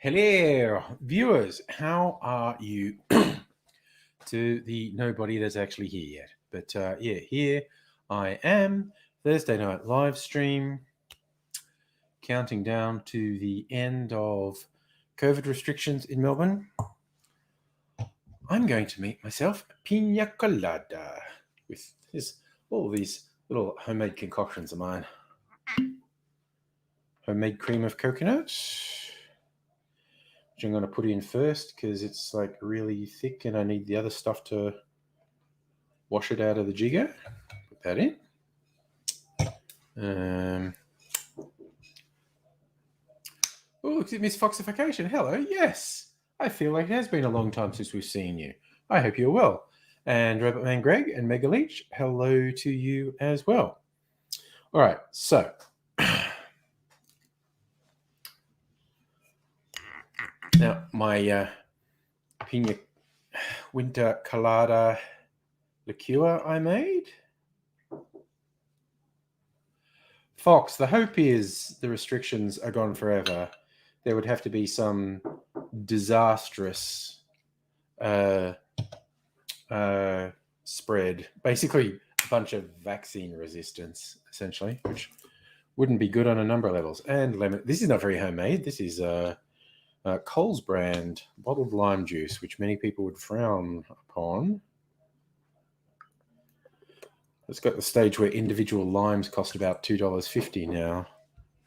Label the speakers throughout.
Speaker 1: Hello, viewers. How are you? To the nobody that's actually here yet. But yeah, here I am. Thursday night live stream. Counting down to the end of COVID restrictions in Melbourne. I'm going to make myself a pina colada with all these little homemade concoctions of mine. Homemade cream of coconut, which I'm going to put in first because it's like really thick and I need the other stuff to wash it out of the jigger. Put that in. Oh, look at Miss Foxification. Hello. Yes. I feel like it has been a long time since we've seen you. I hope you're well. And Rabbitman Greg and Mega Leech, hello to you as well. All right. So now my Pina Winter Colada liqueur I made. Fox, the hope is the restrictions are gone forever. There would have to be some disastrous spread. Basically, a bunch of vaccine resistance, essentially, which wouldn't be good on a number of levels. And lemon. This is not very homemade. This is Coles brand bottled lime juice, which many people would frown upon. It's got the stage where individual limes cost about $2.50 now.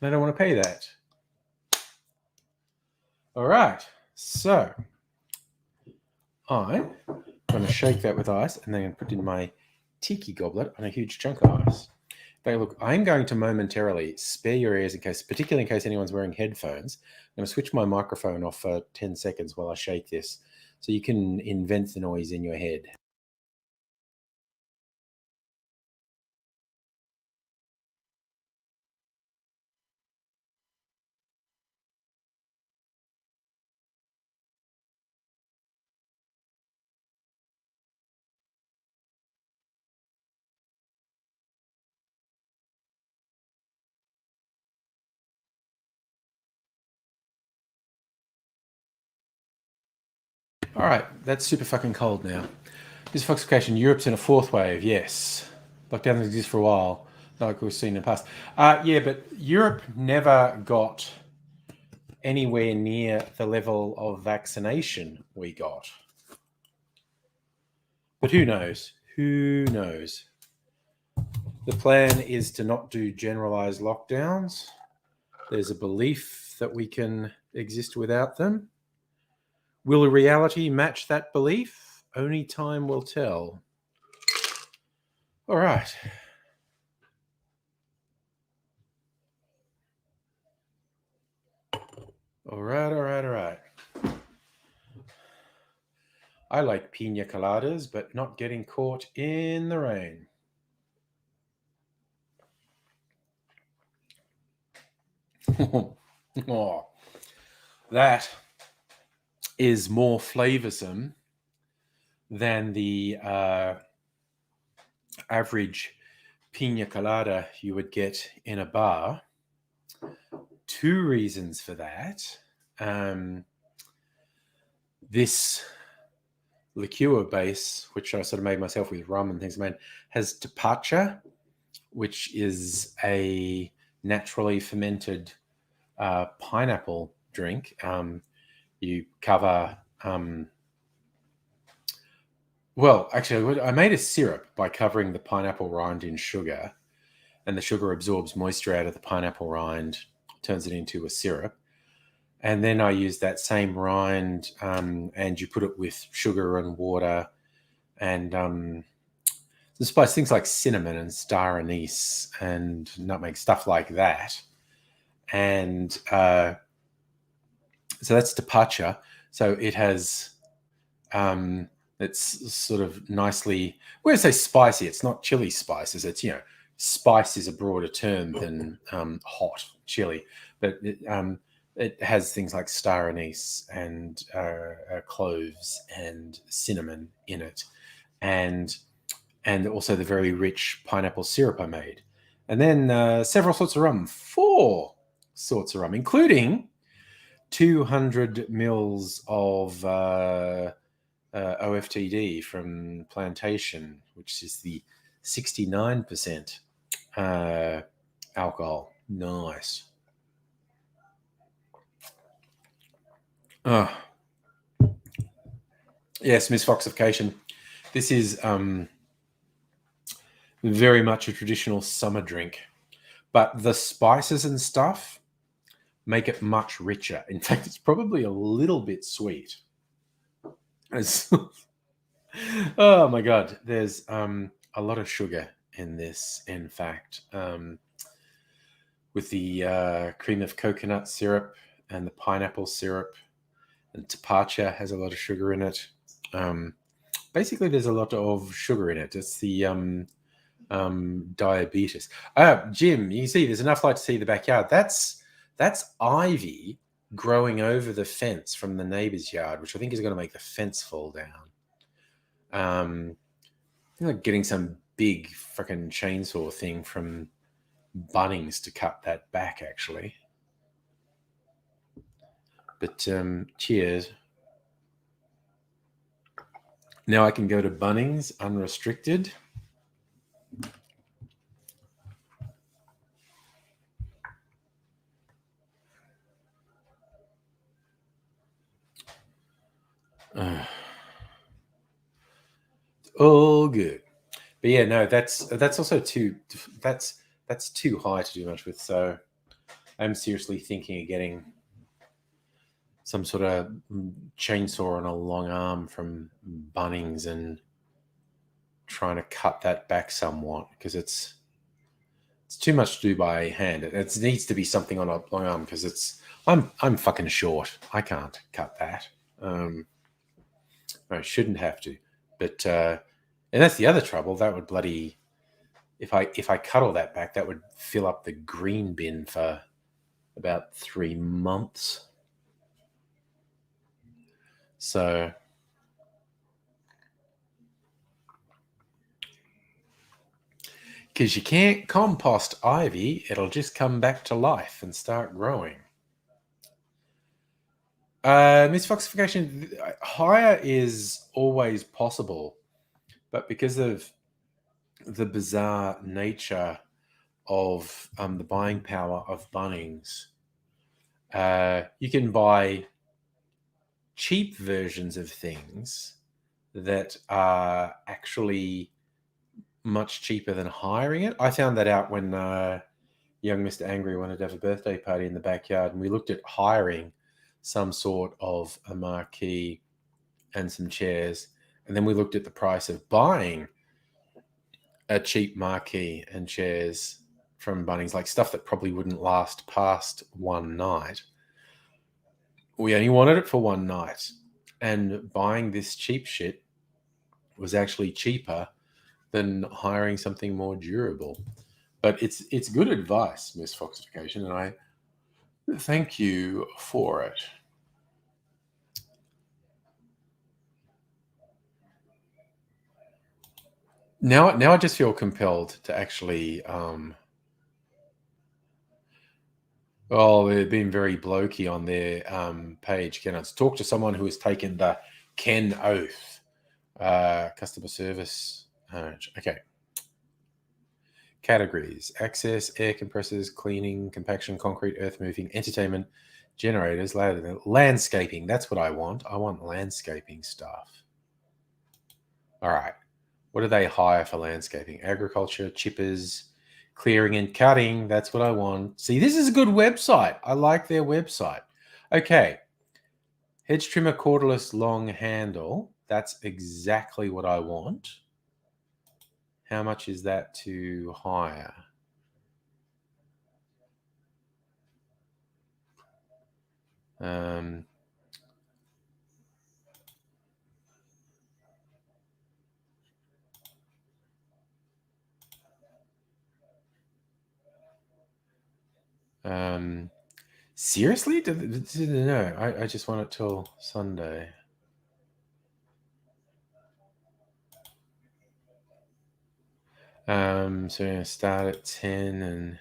Speaker 1: I don't want to pay that. All right, so I'm going to shake that with ice and then put it in my tiki goblet on a huge chunk of ice. But look, I'm going to momentarily spare your ears particularly in case anyone's wearing headphones. I'm going to switch my microphone off for 10 seconds while I shake this so you can invent the noise in your head. All right, that's super fucking cold now. This Foxification, Europe's in a fourth wave, yes. Lockdown has existed for a while, like we've seen in the past. Yeah, but Europe never got anywhere near the level of vaccination we got. But who knows? Who knows? The plan is to not do generalized lockdowns. There's a belief that we can exist without them. Will reality match that belief? Only time will tell. All right. All right. I like pina coladas, but not getting caught in the rain. Oh, that is more flavorsome than the average pina colada you would get in a bar. Two reasons for that. This liqueur base, which I sort of made myself with rum and things, has tepache, which is a naturally fermented pineapple drink. You cover... well, actually, I made a syrup by covering the pineapple rind in sugar, and the sugar absorbs moisture out of the pineapple rind, turns it into a syrup. And then I use that same rind and you put it with sugar and water and some spice, things like cinnamon and star anise and nutmeg, stuff like that. And so that's tepache. So it has it's sort of nicely. When I say spicy, it's not chili spices. It's spice is a broader term than hot chili, but it has things like star anise and cloves and cinnamon in it, and also the very rich pineapple syrup I made, and then several sorts of rum, 4 sorts of rum, including 200 mils of OFTD from Plantation, which is the 69% alcohol. Nice. Oh. Yes, Miss Foxification. This is very much a traditional summer drink, but the spices and stuff make it much richer. In fact, it's probably a little bit sweet. Oh my god, there's a lot of sugar in this. In fact, with the cream of coconut syrup and the pineapple syrup, and tepache has a lot of sugar in it. Basically, there's a lot of sugar in it. It's the diabetes. Jim, you see, there's enough light to see the backyard. That's ivy growing over the fence from the neighbor's yard, which I think is going to make the fence fall down. I think like getting some big fucking chainsaw thing from Bunnings to cut that back, actually. But cheers. Now I can go to Bunnings unrestricted. All good. But yeah, no, that's also that's too high to do much with. So I'm seriously thinking of getting some sort of chainsaw and a long arm from Bunnings and trying to cut that back somewhat, because it's too much to do by hand. It needs to be something on a long arm, because I'm fucking short. I can't cut that. I shouldn't have to, but and that's the other trouble. That would bloody if I cut all that back, that would fill up the green bin for about 3 months. So because you can't compost ivy, it'll just come back to life and start growing. Miss Foxification, higher is always possible, but because of the bizarre nature of the buying power of Bunnings, you can buy cheap versions of things that are actually much cheaper than hiring it. I found that out when young Mr. Angry wanted to have a birthday party in the backyard, and we looked at hiring some sort of a marquee and some chairs, and then we looked at the price of buying a cheap marquee and chairs from Bunnings, like stuff that probably wouldn't last past one night. We only wanted it for one night, and buying this cheap shit was actually cheaper than hiring something more durable. But it's good advice, Miss Foxification, and I thank you for it. Now I just feel compelled to actually they're being very blokey on their page. Can I talk to someone who has taken the Ken oath? Customer service. Okay. Categories: access, air compressors, cleaning, compaction, concrete, earth moving, entertainment, generators, landscaping. That's what I want. I want landscaping stuff. All right. What do they hire for landscaping? Agriculture, chippers, clearing and cutting. That's what I want. See, this is a good website. I like their website. Okay. Hedge trimmer, cordless, long handle. That's exactly what I want. How much is that to hire? Seriously? No, I just want it till Sunday. So we're gonna start at 10 and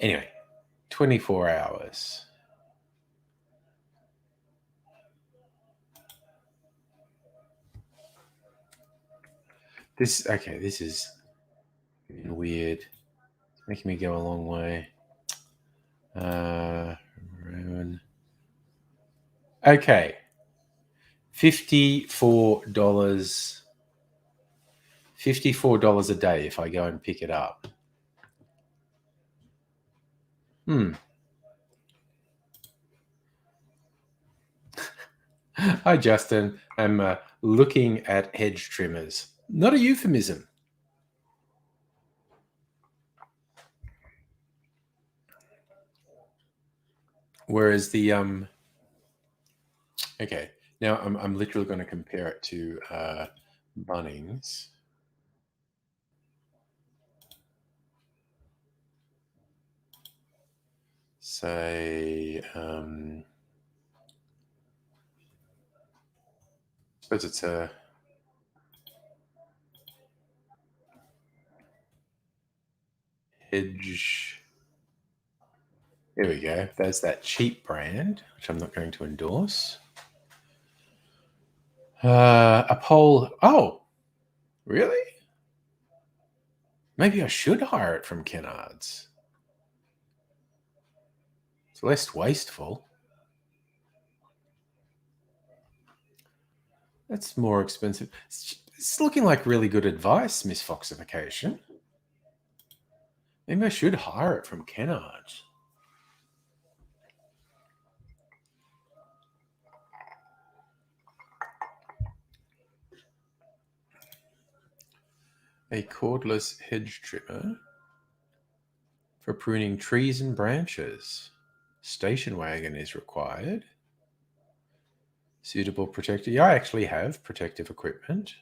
Speaker 1: anyway, 24 hours. This is weird. It's making me go a long way. Ruin. Okay. $54. $54 a day if I go and pick it up. Hi, Justin. I'm looking at hedge trimmers. Not a euphemism. Whereas the okay, now I'm literally going to compare it to Bunnings. Say, I suppose it's a hedge. There we go. There's that cheap brand, which I'm not going to endorse. A pole. Oh, really? Maybe I should hire it from Kennards. It's less wasteful. That's more expensive. It's looking like really good advice, Miss Foxification. Maybe I should hire it from Kennards. A cordless hedge trimmer for pruning trees and branches. Station wagon is required. Suitable protective. Yeah, I actually have protective equipment.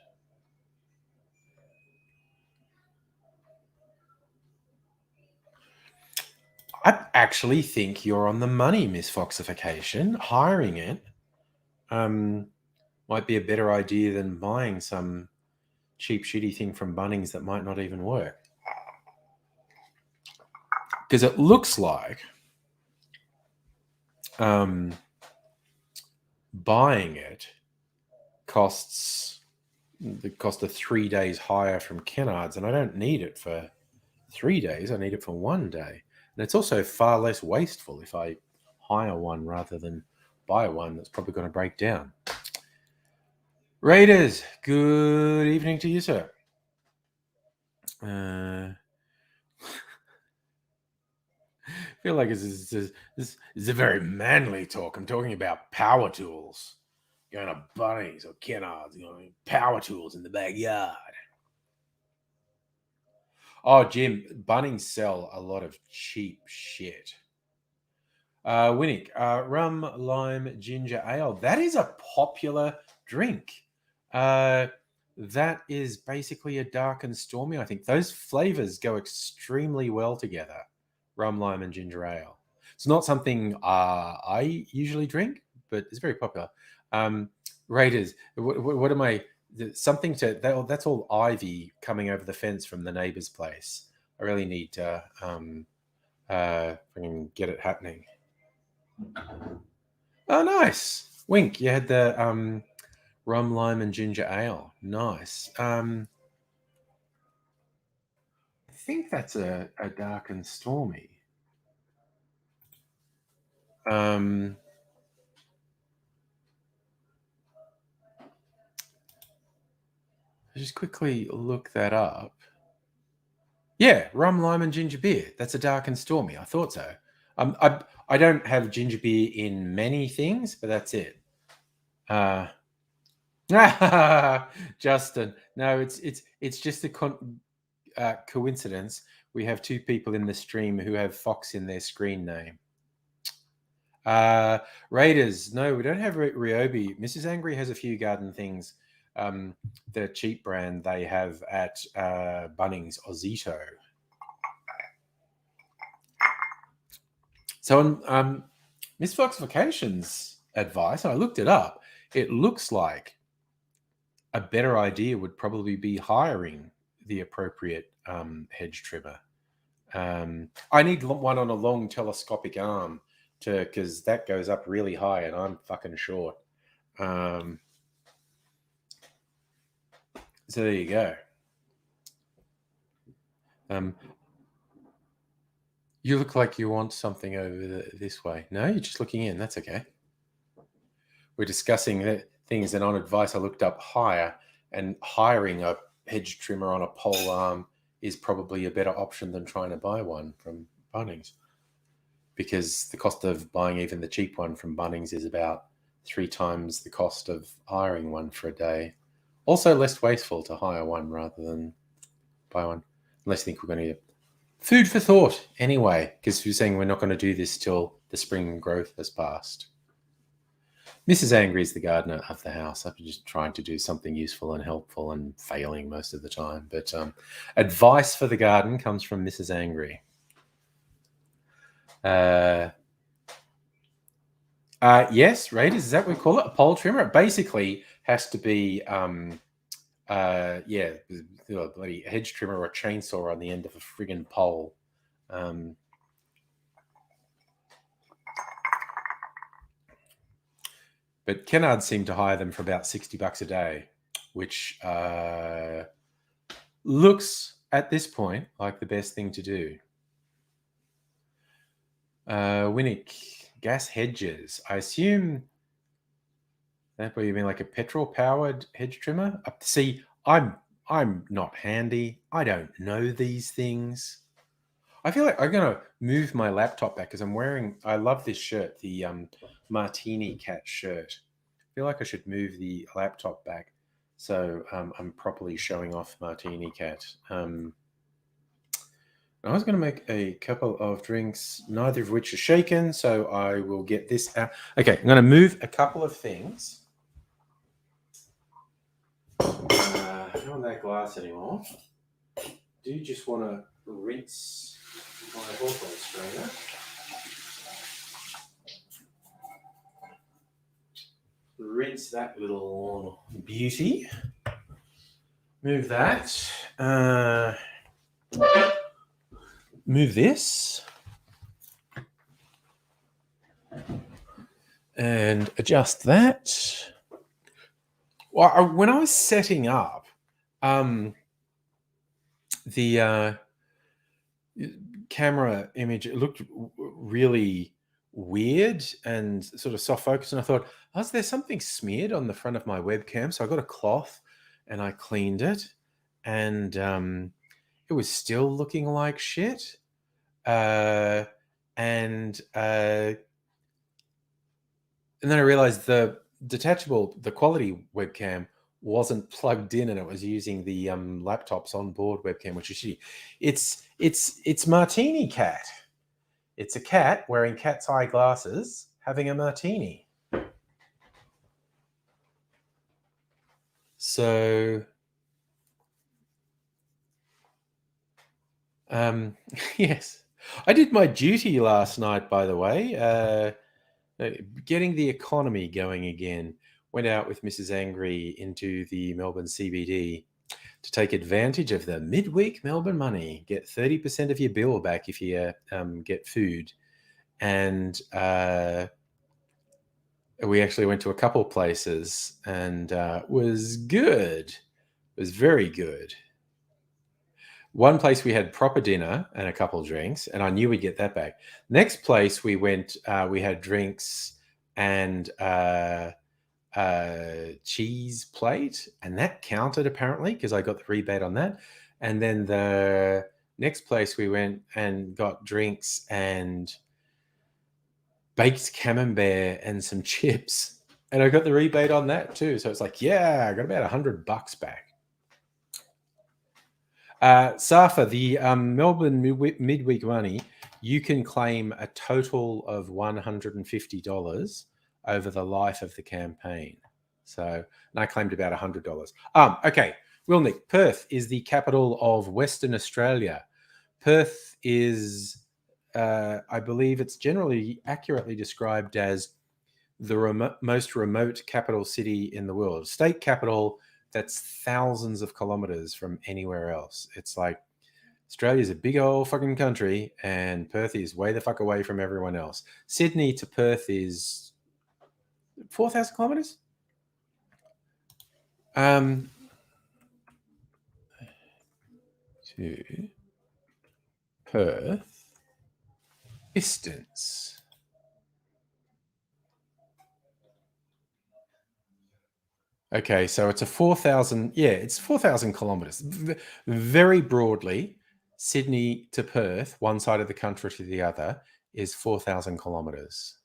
Speaker 1: I actually think you're on the money, Miss Foxification. Hiring it might be a better idea than buying some cheap, shitty thing from Bunnings that might not even work. Because it looks like buying it costs the cost of 3 days hire from Kennards, and I don't need it for 3 days. I need it for 1 day, and it's also far less wasteful if I hire one rather than buy one that's probably going to break down. Raiders, good evening to you, sir. I feel like this is a very manly talk. I'm talking about power tools. Going to Bunnings or Kennards, power tools in the backyard. Oh, Jim, Bunnings sell a lot of cheap shit. Winnick, rum, lime, ginger ale. That is a popular drink. That is basically a dark and stormy. I think those flavors go extremely well together. Rum, lime, and ginger ale. It's not something I usually drink, but it's very popular. Raiders, what am I? Something to that's all ivy coming over the fence from the neighbor's place. I really need to get it happening. Oh, nice. Wink, you had the rum, lime, and ginger ale. Nice. I think that's a dark and stormy. I'll just quickly look that up. Yeah, rum, lime, and ginger beer. That's a dark and stormy. I thought so. I don't have ginger beer in many things, but that's it. Justin, no, it's just a coincidence. We have two people in the stream who have Fox in their screen name. Raiders, no, we don't have Ryobi. Mrs. Angry has a few garden things. The cheap brand they have at Bunnings, Ozito. So on Miss Fox Vacations advice, and I looked it up, it looks like a better idea would probably be hiring the appropriate hedge trimmer. I need one on a long telescopic arm because that goes up really high and I'm fucking short. So there you go. You look like you want something over this way. No, you're just looking in. That's okay. We're discussing things, and on advice, I looked up hire, and hiring a hedge trimmer on a pole arm is probably a better option than trying to buy one from Bunnings, because the cost of buying even the cheap one from Bunnings is about 3 times the cost of hiring one for a day. Also less wasteful to hire one rather than buy one, unless you think we're going to get food for thought anyway, because you're saying we're not going to do this till the spring growth has passed. Mrs. Angry is the gardener of the house. I'm just trying to do something useful and helpful and failing most of the time. But advice for the garden comes from Mrs. Angry. Yes, Raiders, is that what we call it? A pole trimmer? It basically has to be, bloody hedge trimmer or a chainsaw on the end of a friggin' pole. But Kennard seemed to hire them for about $60 a day, which looks at this point like the best thing to do. Winnick, gas hedges. I assume that's what you mean, like a petrol-powered hedge trimmer. See, I'm not handy. I don't know these things. I feel like I'm gonna move my laptop back because I love this shirt, the Martini Cat shirt. I feel like I should move the laptop back so I'm properly showing off Martini Cat. I was going to make a couple of drinks, neither of which are shaken, so I will get this out. Okay, I'm going to move a couple of things. I don't want that glass anymore. Do just want to rinse my Hawthorne strainer. Rinse that little beauty. Move that. Move this. And adjust that. Well, when I was setting up the camera image, it looked really weird and sort of soft focus, and I thought, oh, is there something smeared on the front of my webcam? So I got a cloth and I cleaned it, and it was still looking like shit. And then I realized the quality webcam wasn't plugged in, and it was using the laptop's onboard webcam, which is shitty. It's Martini Cat. It's a cat wearing cat's eye glasses having a martini. So, yes, I did my duty last night, by the way, getting the economy going again. Went out with Mrs. Angry into the Melbourne CBD to take advantage of the midweek Melbourne money. Get 30% of your bill back if you get food. And we actually went to a couple places, and was good. It was very good. One place we had proper dinner and a couple of drinks, and I knew we'd get that back. Next place we went, we had drinks and cheese plate, and that counted apparently because I got the rebate on that. And then the next place we went and got drinks and baked camembert and some chips, and I got the rebate on that too. So it's like, yeah, I got about $100 back. Safa, the Melbourne midweek money, you can claim a total of $150 over the life of the campaign. So, and I claimed about $100. Okay, Wilnick, Perth is the capital of Western Australia. Perth is I believe it's generally accurately described as the most remote capital city in the world, state capital that's thousands of kilometers from anywhere else. It's like Australia's a big old fucking country, and Perth is way the fuck away from everyone else. Sydney to Perth is 4,000 kilometers. To Perth distance. Okay, so it's a 4,000. Yeah, it's 4,000 kilometers. Very broadly, Sydney to Perth, one side of the country to the other, is 4,000 kilometers.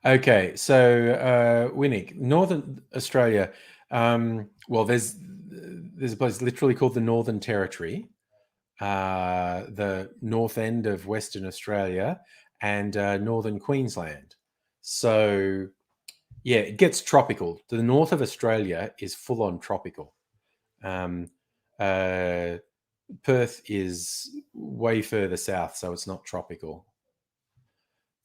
Speaker 1: Okay, so Winnick, Northern Australia. Well, there's a place literally called the Northern Territory, the north end of Western Australia, and Northern Queensland. So, yeah, it gets tropical. The north of Australia is full on tropical. Perth is way further south, so it's not tropical.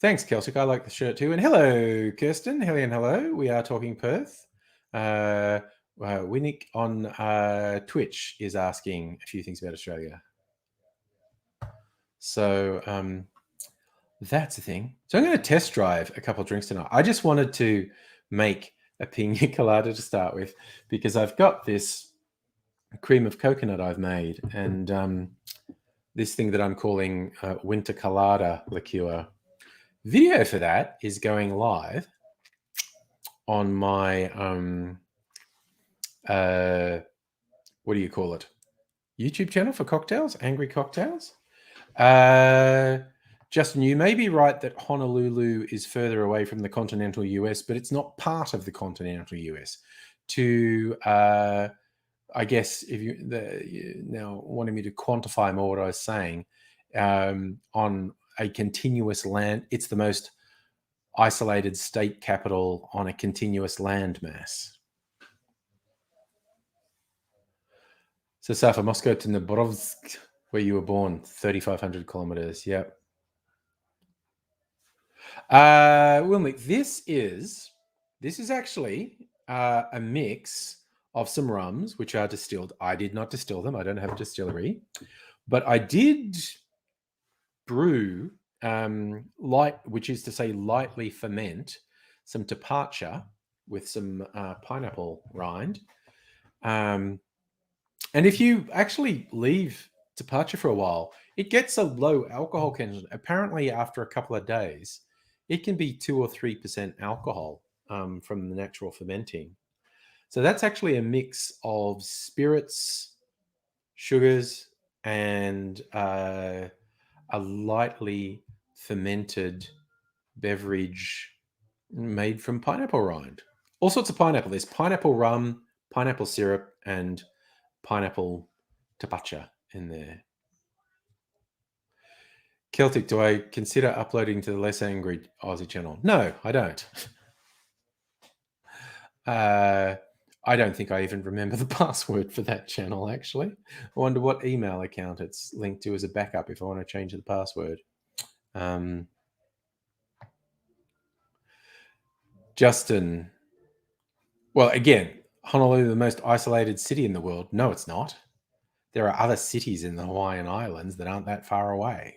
Speaker 1: Thanks, Celtic. I like the shirt too. And hello, Kirsten. Hello. We are talking Perth. Winnick on Twitch is asking a few things about Australia. So that's the thing. So I'm going to test drive a couple of drinks tonight. I just wanted to make a pina colada to start with because I've got this cream of coconut I've made and this thing that I'm calling winter colada liqueur. Video for that is going live on my what do you call it? YouTube channel for cocktails, Angry Cocktails. Justin, you may be right that Honolulu is further away from the continental US, but it's not part of the continental US. To I guess if you now wanted me to quantify more what I was saying, on a continuous land, it's the most isolated state capital on a continuous land mass. So, Safa, Moscow to Nabrovsk, where you were born, 3,500 kilometers. Yep. Wilmick, this is actually a mix of some rums which are distilled. I did not distill them. I don't have a distillery, but I did brew which is to say lightly ferment some tepache with some pineapple rind. And if you actually leave tepache for a while, it gets a low alcohol content. Apparently, after a couple of days, it can be 2 or 3% alcohol from the natural fermenting. So that's actually a mix of spirits, sugars, and a lightly fermented beverage made from pineapple rind. All sorts of pineapple. There's pineapple rum, pineapple syrup, and pineapple tepache in there. Celtic, do I consider uploading to the Less Angry Aussie channel? No, I don't. I don't think I even remember the password for that channel, actually. I wonder what email account it's linked to as a backup if I want to change the password. Justin. Well, again, Honolulu, the most isolated city in the world. No, it's not. There are other cities in the Hawaiian Islands that aren't that far away.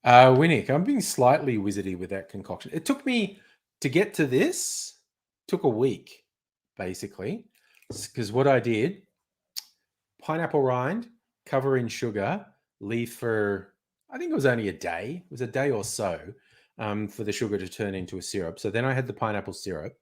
Speaker 1: Winnick, I'm being slightly wizardy with that concoction. It took me to get to this, took a week, basically. Because what I did, pineapple rind, cover in sugar, leave for, I think it was only a day. It was a day or so for the sugar to turn into a syrup. So then I had the pineapple syrup.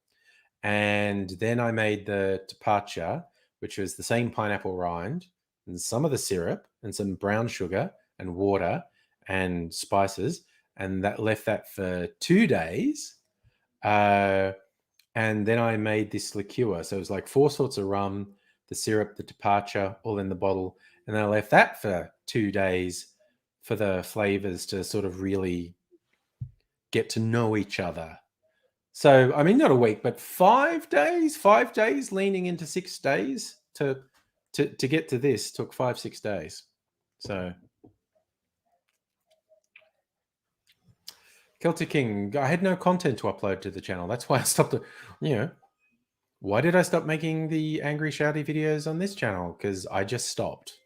Speaker 1: And then I made the tepache, which was the same pineapple rind and some of the syrup and some brown sugar and water and spices. And that left that for 2 days. And then I made this liqueur. So it was like 4 sorts of rum, the syrup, the tepache, all in the bottle. And then I left that for 2 days for the flavors to sort of really get to know each other. So, I mean, not a week, but 5 days leaning into 6 days to To get to this took 5-6 days. So Celtic King, I had no content to upload to the channel. That's why I stopped. Why did I stop making the angry shouty videos on this channel? Because I just stopped.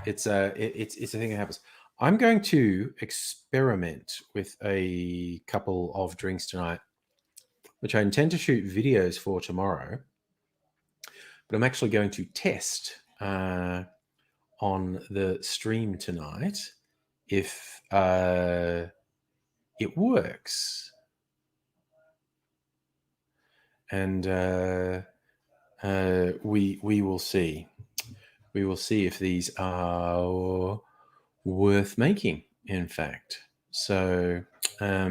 Speaker 1: It's a thing that happens. I'm going to experiment with a couple of drinks tonight, which I intend to shoot videos for tomorrow. But I'm actually going to test on the stream tonight if it works. And we will see. We will see if these are worth making, in fact. So I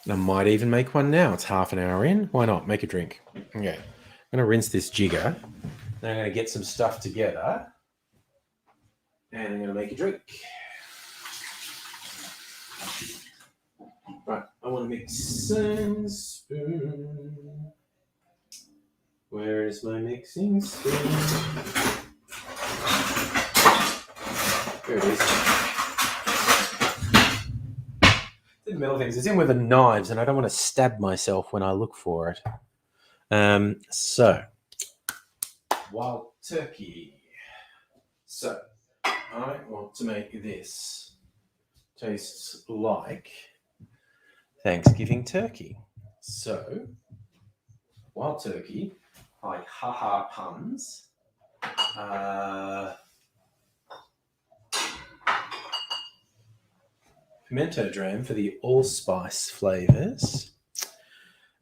Speaker 1: might even make one now. It's half an hour in. Why not? Make a drink. Okay. I'm going to rinse this jigger. Then I'm going to get some stuff together. And I'm going to make a drink. Right. I want to mix some spoon. Where is my mixing spoon? There it is. The middle things. It's in with the knives, and I don't want to stab myself when I look for it. So, wild turkey. So, I want to make this tastes like Thanksgiving turkey. So, wild turkey, like haha puns. Pimento dram for the allspice flavors.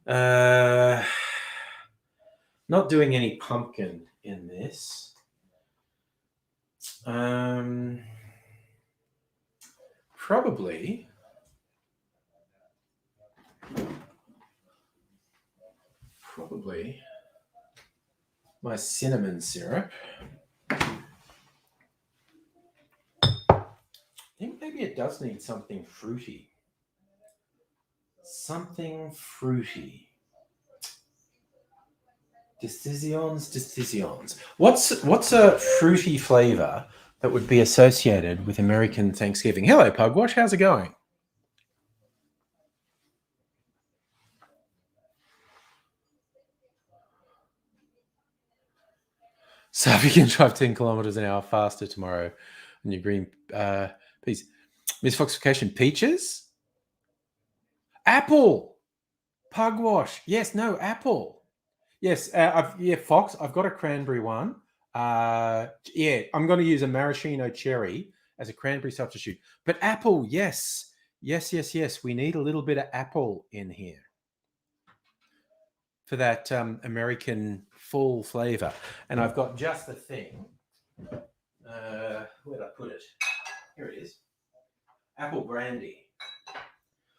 Speaker 1: Not doing any pumpkin in this. Probably my cinnamon syrup. I think maybe it does need something fruity. Something fruity. Decisions. What's a fruity flavor that would be associated with American Thanksgiving? Hello, Pugwash. How's it going? So if you can drive 10 kilometers an hour faster tomorrow on your green peas. Misfoxification. Peaches? Apple. Pugwash. Yes, no, apple. Yes, Fox. I've got a cranberry one. I'm going to use a maraschino cherry as a cranberry substitute. But apple, yes. Yes. We need a little bit of apple in here for that American full flavor. And I've got just the thing. Where'd I put it? Here it is. Apple brandy.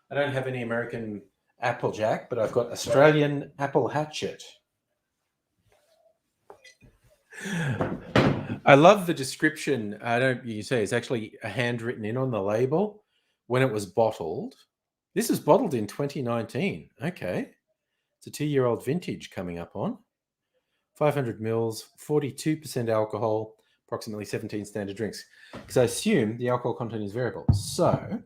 Speaker 1: I don't have any American Applejack, but I've got Australian apple Hatchet. I love the description. You say it's actually handwritten in on the label when it was bottled. This was bottled in 2019. Okay. It's a 2-year-old vintage coming up on. 500 mils, 42% alcohol, approximately 17 standard drinks. Because I assume the alcohol content is variable. So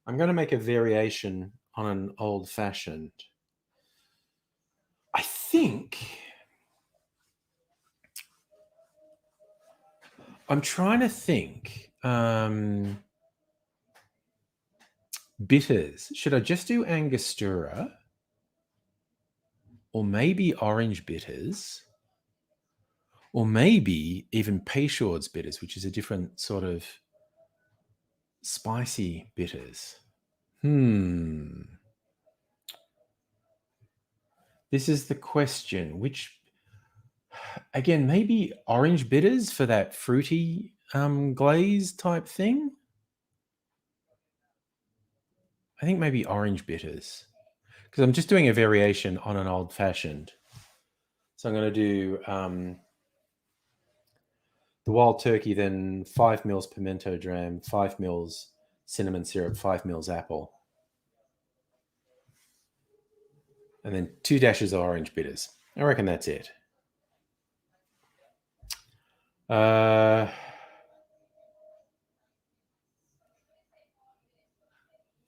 Speaker 1: I'm going to make a variation on an old-fashioned. I think I'm trying to think. Bitters. Should I just do Angostura? Or maybe orange bitters? Or maybe even Peychaud's bitters, which is a different sort of spicy bitters. This is the question. Which, again, maybe orange bitters for that fruity glaze type thing? I think maybe orange bitters. Because I'm just doing a variation on an old-fashioned. So I'm going to do the wild turkey, then 5 mils pimento dram, 5 mils cinnamon syrup, 5 mils apple. And then 2 dashes of orange bitters. I reckon that's it.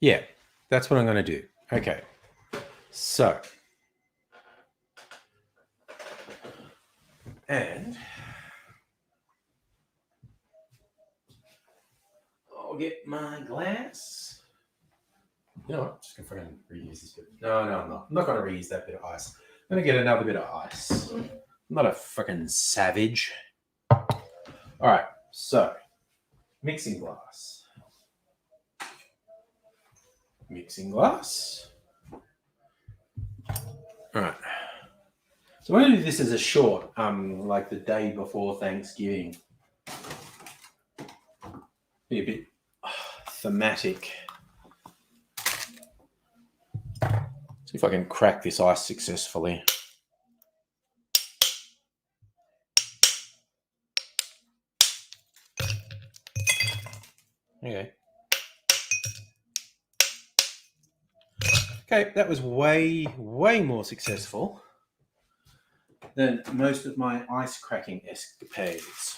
Speaker 1: Yeah, that's what I'm going to do. Okay. So. And I'll get my glass. You know what? I'm just going to fucking reuse this bit. No, I'm not. I'm not going to reuse that bit of ice. I'm going to get another bit of ice. I'm not a fucking savage. All right. So, mixing glass. Mixing glass. All right. So, I'm going to do this as a short, like the day before Thanksgiving. Be a bit thematic. See if I can crack this ice successfully. Okay. Okay, that was way more successful than most of my ice cracking escapades.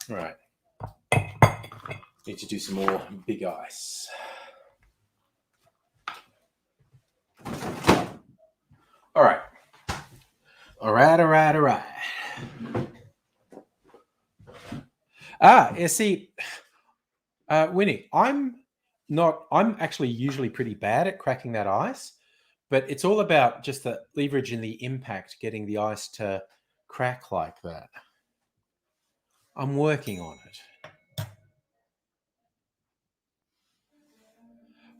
Speaker 1: All right. Need to do some more big ice. All right. All right. See, Winnie, I'm actually usually pretty bad at cracking that ice, but it's all about just the leverage and the impact, getting the ice to crack like that. I'm working on it.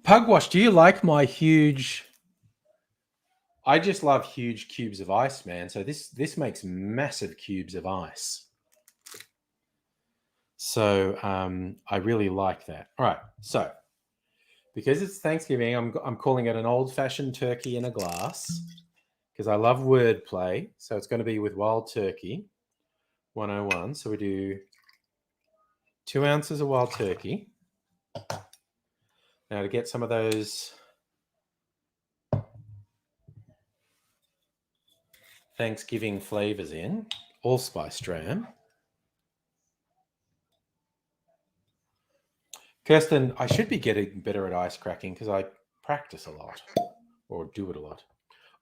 Speaker 1: Pugwash, do you like my huge... I just love huge cubes of ice, man. So this makes massive cubes of ice. So I really like that. All right. So because it's Thanksgiving, I'm calling it an old-fashioned turkey in a glass because I love wordplay. So it's going to be with wild turkey 101. So we do 2 ounces of wild turkey. Now to get some of those Thanksgiving flavors in, allspice dram. Kirsten, I should be getting better at ice cracking because I practice a lot or do it a lot.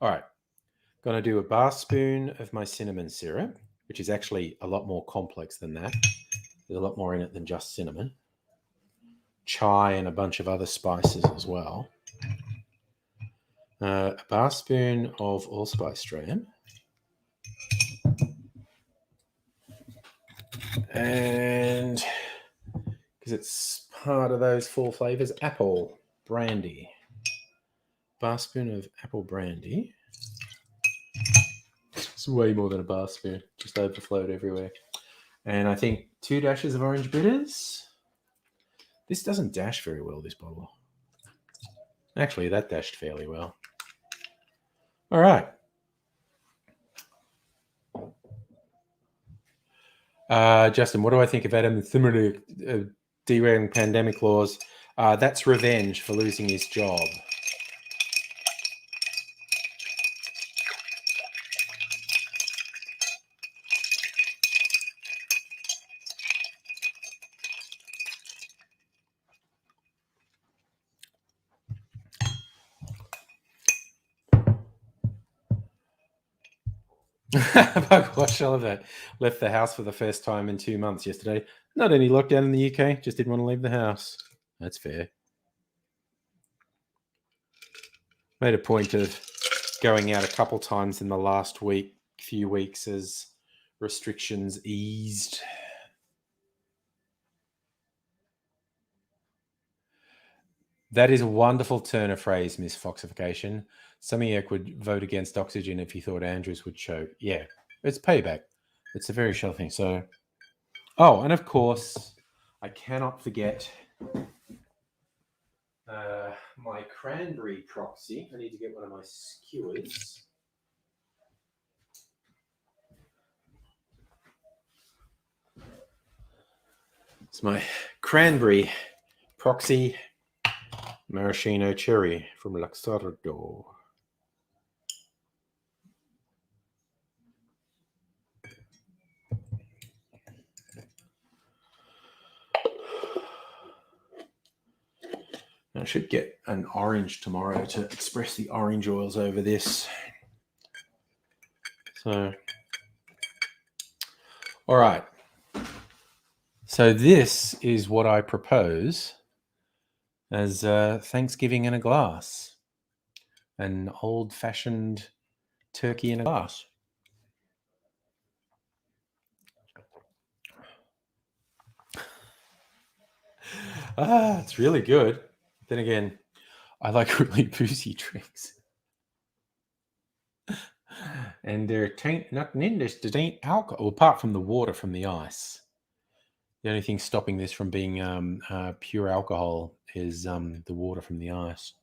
Speaker 1: All right. Going to do a bar spoon of my cinnamon syrup, which is actually a lot more complex than that. There's a lot more in it than just cinnamon. Chai and a bunch of other spices as well. A bar spoon of allspice dram. And because it's part of those 4 flavors, apple brandy. Bar spoon of apple brandy. It's way more than a bar spoon. Just overflowed everywhere. And I think 2 dashes of orange bitters. This doesn't dash very well, this bottle. Actually, that dashed fairly well. All right. Justin, what do I think of Adam Thimmerly derailing pandemic laws? That's revenge for losing his job. Gosh, I love that. Left the house for the first time in 2 months yesterday. Not any lockdown in the UK, just didn't want to leave the house. That's fair. Made a point of going out a couple times in the last few weeks as restrictions eased. That is a wonderful turn of phrase, Miss Foxification. Samiak would vote against oxygen if he thought Andrews would choke. Yeah, it's payback. It's a very shell thing. So, oh, and of course, I cannot forget my cranberry proxy. I need to get one of my skewers. It's my cranberry proxy maraschino cherry from Luxardo. I should get an orange tomorrow to express the orange oils over this. So, all right. So this is what I propose as Thanksgiving in a glass. An old-fashioned turkey in a glass. It's really good. Then again, I like really boozy drinks. And there ain't nothing in this. There ain't alcohol, apart from the water from the ice. The only thing stopping this from being pure alcohol is the water from the ice.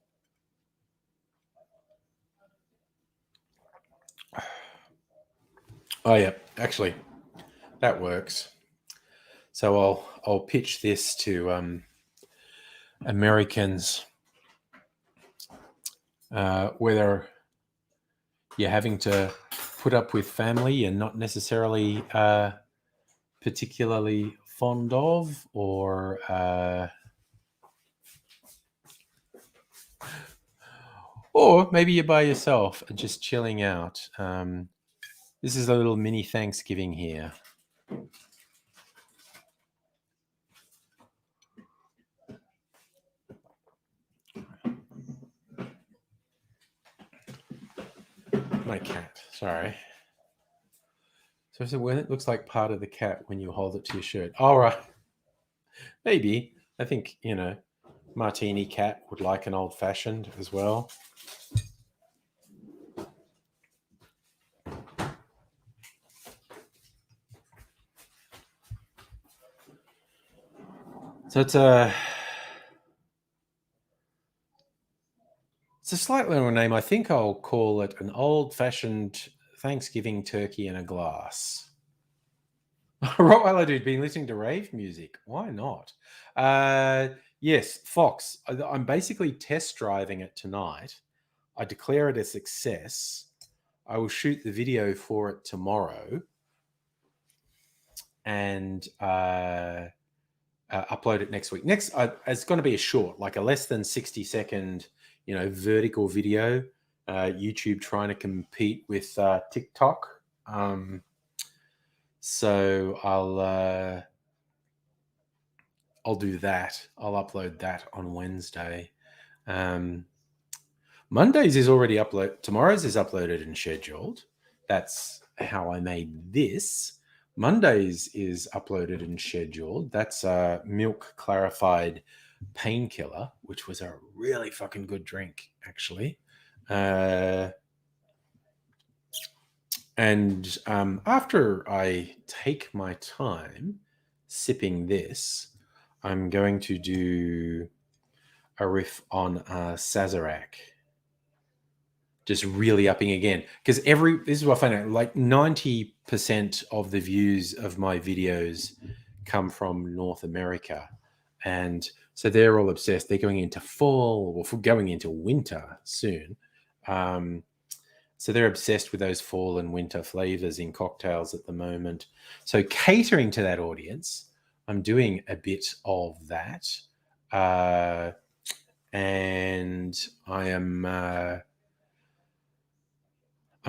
Speaker 1: Oh yeah, actually, that works. So I'll pitch this to Americans, whether you're having to put up with family you're not necessarily particularly fond of, or maybe you're by yourself and just chilling out. This is a little mini Thanksgiving here. My cat, sorry. So when it looks like part of the cat when you hold it to your shirt. All right. Maybe. I think, Martini cat would like an old fashioned as well. So it's a slightly longer name. I think I'll call it an old-fashioned Thanksgiving turkey in a glass. Rottweiler dude, been listening to rave music. Why not? Yes, Fox. I'm basically test driving it tonight. I declare it a success. I will shoot the video for it tomorrow and upload it next week. Next, it's going to be a short, like a less than 60-second, vertical video. YouTube trying to compete with TikTok. So I'll do that. I'll upload that on Wednesday. Monday's is already uploaded. Tomorrow's is uploaded and scheduled. That's how I made this. Monday's is uploaded and scheduled. That's milk clarified painkiller, which was a really fucking good drink, actually. And after I take my time sipping this, I'm going to do a riff on Sazerac. Just really upping again. Because this is what I find out, like 90% of the views of my videos come from North America. And so they're all obsessed. They're going into fall, or going into winter soon. So they're obsessed with those fall and winter flavors in cocktails at the moment. So catering to that audience, I'm doing a bit of that. And I'm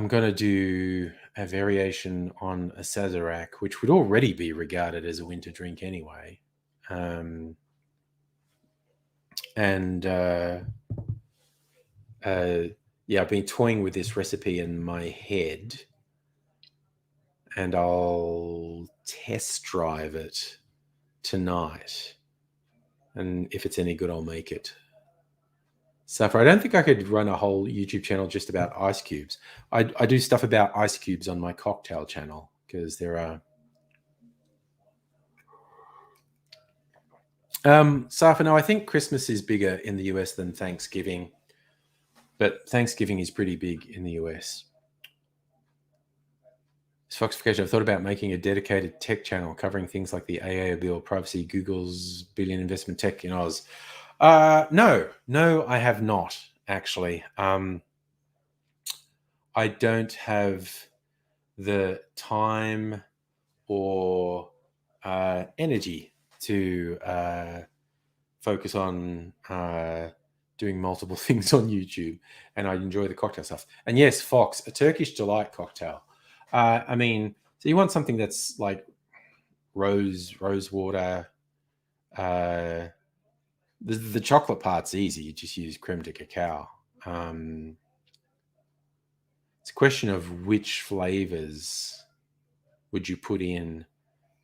Speaker 1: going to do a variation on a Sazerac, which would already be regarded as a winter drink anyway. I've been toying with this recipe in my head, and I'll test drive it tonight. And if it's any good, I'll make it. Suffer. I don't think I could run a whole YouTube channel just about ice cubes. I do stuff about ice cubes on my cocktail channel because there are. Safa, no, I think Christmas is bigger in the US than Thanksgiving, but Thanksgiving is pretty big in the US. Foxification, I've thought about making a dedicated tech channel covering things like the AA bill, privacy, Google's billion investment tech in Oz. No, I have not actually. I don't have the time or energy to focus on doing multiple things on YouTube, and I'd enjoy the cocktail stuff. And yes, Fox, a Turkish delight cocktail. I mean, so you want something that's like rose water. The chocolate part's easy. You just use creme de cacao. It's a question of which flavors would you put in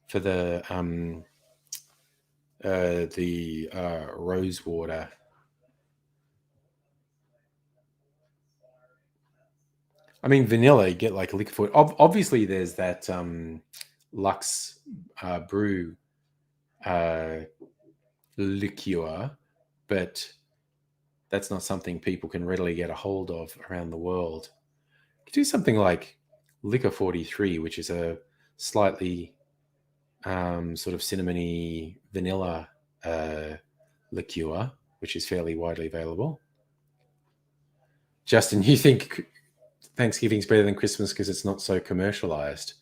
Speaker 1: for the rose water. I mean, vanilla, you get like liquid. Obviously, there's that Lux brew liqueur, but that's not something people can readily get a hold of around the world. You could do something like Liquor 43, which is a slightly sort of cinnamony vanilla liqueur, which is fairly widely available. Justin, you think Thanksgiving's better than Christmas because it's not so commercialized?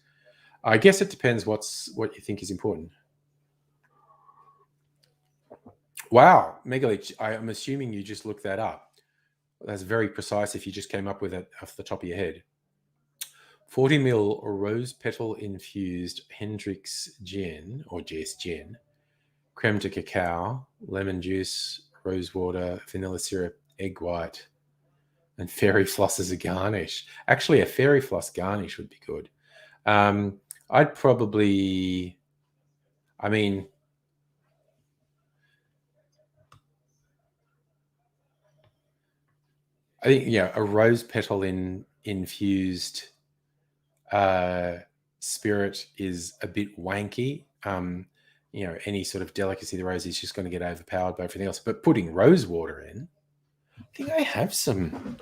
Speaker 1: I guess it depends what you think is important. Wow, Megalich, I'm assuming you just looked that up. That's very precise if you just came up with it off the top of your head. 40 ml rose petal infused Hendrick's gin, or Jess gin, creme de cacao, lemon juice, rose water, vanilla syrup, egg white, and fairy floss as a garnish. Actually, a fairy floss garnish would be good. I'd probably, I mean, I think, yeah, a rose petal infused spirit is a bit wanky. Any sort of delicacy of the rose is just going to get overpowered by everything else. But putting rose water in, I think I have some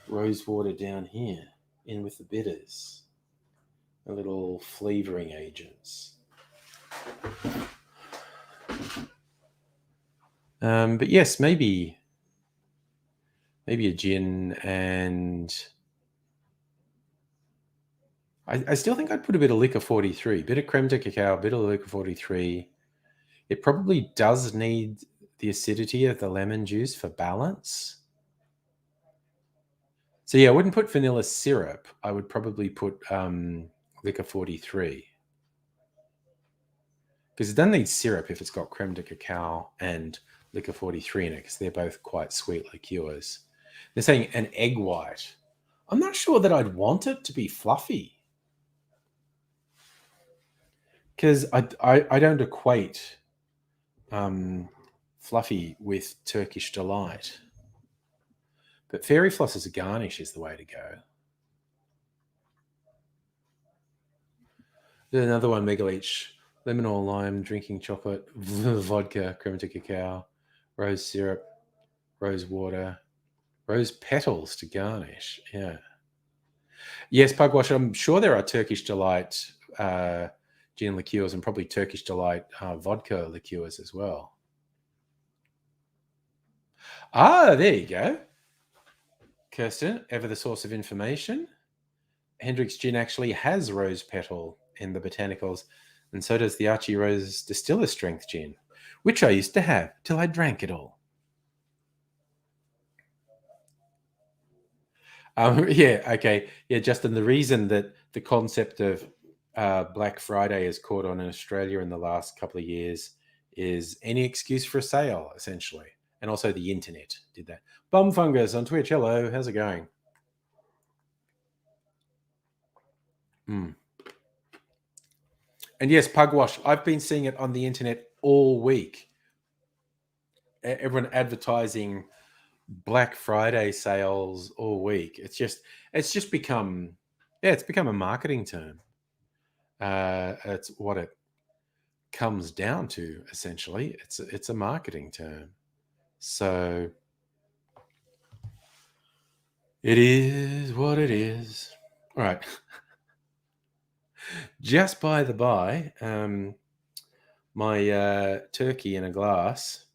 Speaker 1: rose water down here in with the bitters, a little flavoring agents. But yes, maybe a gin, and I still think I'd put a bit of Liquor 43, bit of creme de cacao, bit of Liquor 43. It probably does need the acidity of the lemon juice for balance. So yeah, I wouldn't put vanilla syrup. I would probably put Liquor 43. Because it doesn't need syrup if it's got creme de cacao and Liquor 43 in it, because they're both quite sweet liqueurs. They're saying an egg white. I'm not sure that I'd want it to be fluffy, because I don't equate fluffy with Turkish delight. But fairy floss as a garnish is the way to go. There's another one, Megalich. Lemon or lime, drinking chocolate, vodka, creme de cacao, rose syrup, rose water, rose petals to garnish. Yeah. Yes, Pugwash, I'm sure there are Turkish delight gin liqueurs and probably Turkish delight vodka liqueurs as well. Ah, there you go. Kirsten, ever the source of information. Hendrick's gin actually has rose petal in the botanicals, and so does the Archie Rose Distiller Strength gin, which I used to have till I drank it all. Yeah, okay. Yeah, Justin, the reason that the concept of Black Friday has caught on in Australia in the last couple of years is any excuse for a sale, essentially. And also the internet did that. Bum Fungus on Twitch. Hello, how's it going? And yes, Pugwash, I've been seeing it on the internet all week. Everyone advertising Black Friday sales all week. It's just become, it's become a marketing term. It's what it comes down to, essentially. It's a marketing term. So it is what it is. All right. Just by the by, my turkey in a glass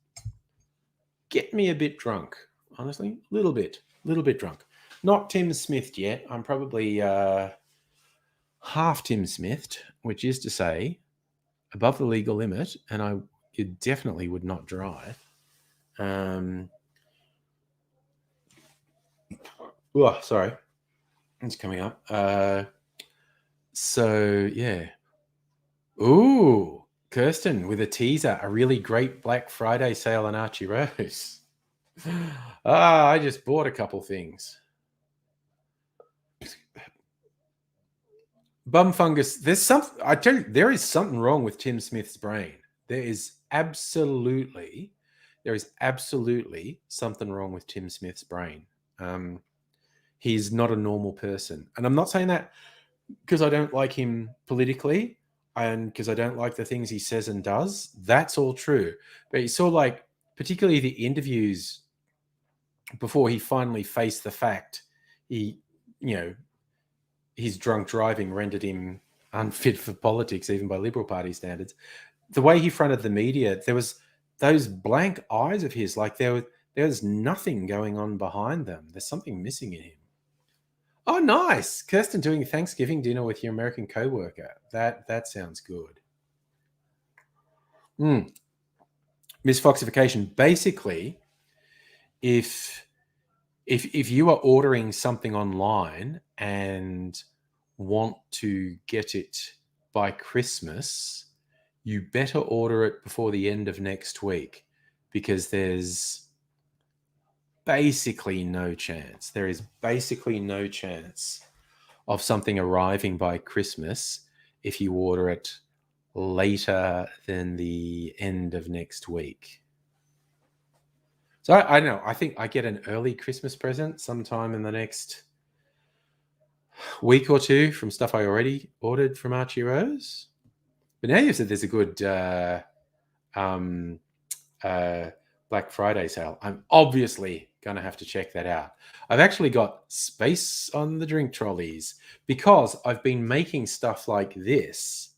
Speaker 1: get me a bit drunk, honestly. A little bit drunk. Not Tim Smithed yet. I'm probably half Tim Smithed, which is to say above the legal limit, and I you definitely would not drive. Sorry, it's coming up. So yeah. Ooh, Kirsten with a teaser, a really great Black Friday sale on Archie Rose. I just bought a couple things. Bum fungus. I tell you, there is something wrong with Tim Smith's brain. There is absolutely something wrong with Tim Smith's brain. He's not a normal person. And I'm not saying that because I don't like him politically and because I don't like the things he says and does. That's all true. But you saw, like, particularly the interviews before he finally faced the fact his drunk driving rendered him unfit for politics, even by Liberal Party standards. The way he fronted the media, there was those blank eyes of his, like there's nothing going on behind them. There's something missing in him. Oh, nice. Kirsten doing a Thanksgiving dinner with your American co-worker. That sounds good. Misfoxification. Basically, if you are ordering something online and want to get it by Christmas, you better order it before the end of next week, because there's basically no chance. There is basically no chance of something arriving by Christmas if you order it later than the end of next week. So I don't know. I think I get an early Christmas present sometime in the next week or two from stuff I already ordered from Archie Rose. But now you've said there's a good Black Friday sale. I'm obviously going to have to check that out. I've actually got space on the drink trolleys because I've been making stuff like this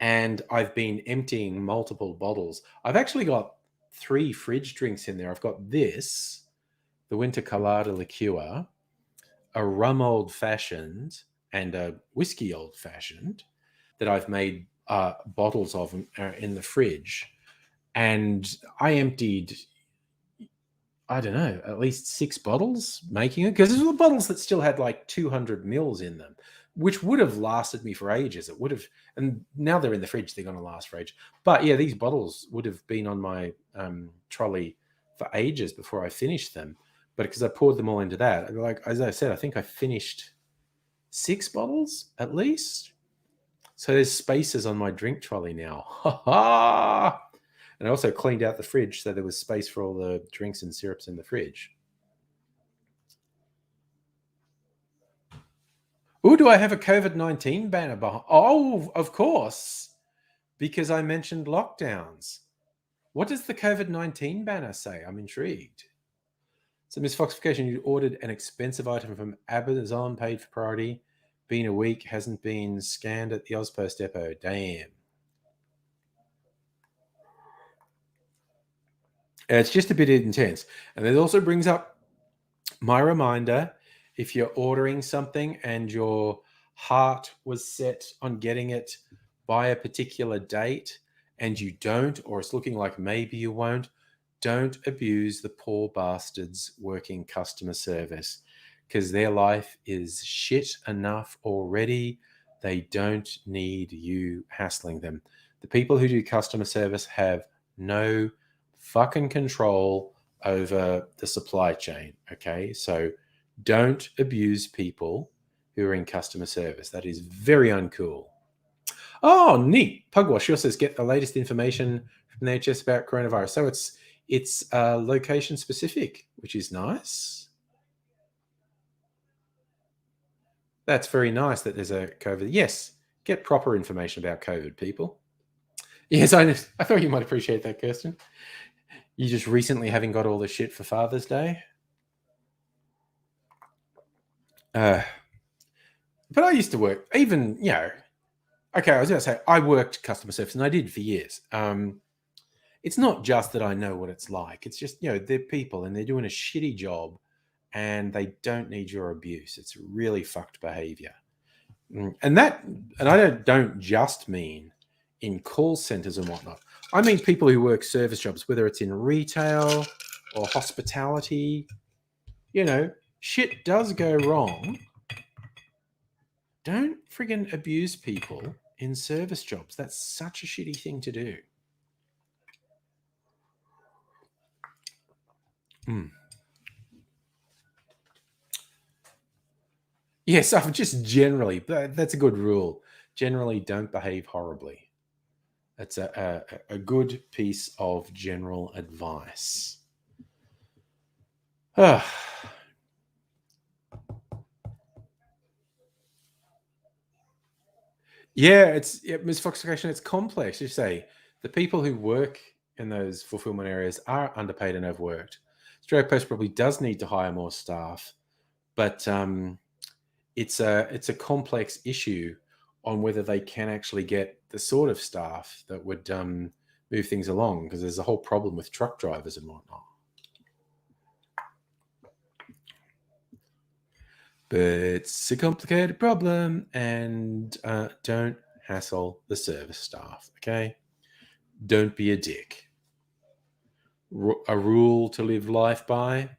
Speaker 1: and I've been emptying multiple bottles. I've actually got 3 fridge drinks in there. I've got this, the Winter Colada liqueur, a rum old-fashioned, and a whiskey old-fashioned that I've made bottles of in the fridge. And I emptied, I don't know, at least 6 bottles making it, because these were bottles that still had like 200 mils in them, which would have lasted me for ages. It would have, and now they're in the fridge, they're going to last for ages. But yeah, these bottles would have been on my trolley for ages before I finished them. But because I poured them all into that, like as I said, I think I finished 6 bottles at least. So there's spaces on my drink trolley now. Ha ha! And I also cleaned out the fridge so there was space for all the drinks and syrups in the fridge. Oh, do I have a COVID-19 banner behind? Oh, of course, because I mentioned lockdowns. What does the COVID-19 banner say? I'm intrigued. So, misfoxification, you ordered an expensive item from Amazon, paid for priority. Been a week, hasn't been scanned at the Ozpost depot. Damn. It's just a bit intense. And it also brings up my reminder, if you're ordering something and your heart was set on getting it by a particular date and you don't, or it's looking like maybe you won't, don't abuse the poor bastards working customer service, because their life is shit enough already. They don't need you hassling them. The people who do customer service have no fucking control over the supply chain, okay? So don't abuse people who are in customer service. That is very uncool. Oh, neat. Pugwash also says, get the latest information from the NHS about coronavirus. So it's location specific, which is nice. That's very nice that there's a COVID. Yes, get proper information about COVID, people. Yes, I thought you might appreciate that, Kirsten. You just recently having got all the shit for Father's Day. But I used to work, even, okay, I was going to say, I worked customer service, and I did for years. It's not just that I know what it's like. It's just, they're people, and they're doing a shitty job, and they don't need your abuse. It's really fucked behavior. And I don't just mean in call centers and whatnot. I mean people who work service jobs, whether it's in retail or hospitality. You know, shit does go wrong. Don't friggin' abuse people in service jobs. That's such a shitty thing to do. Yes, I'm just generally, that's a good rule. Generally, don't behave horribly. That's a good piece of general advice. Yeah, misfoxification, it's complex. You say the people who work in those fulfillment areas are underpaid and overworked. Australia Post probably does need to hire more staff, but it's a complex issue on whether they can actually get the sort of staff that would move things along, because there's a whole problem with truck drivers and whatnot. But it's a complicated problem, and don't hassle the service staff, okay? Don't be a dick. A rule to live life by,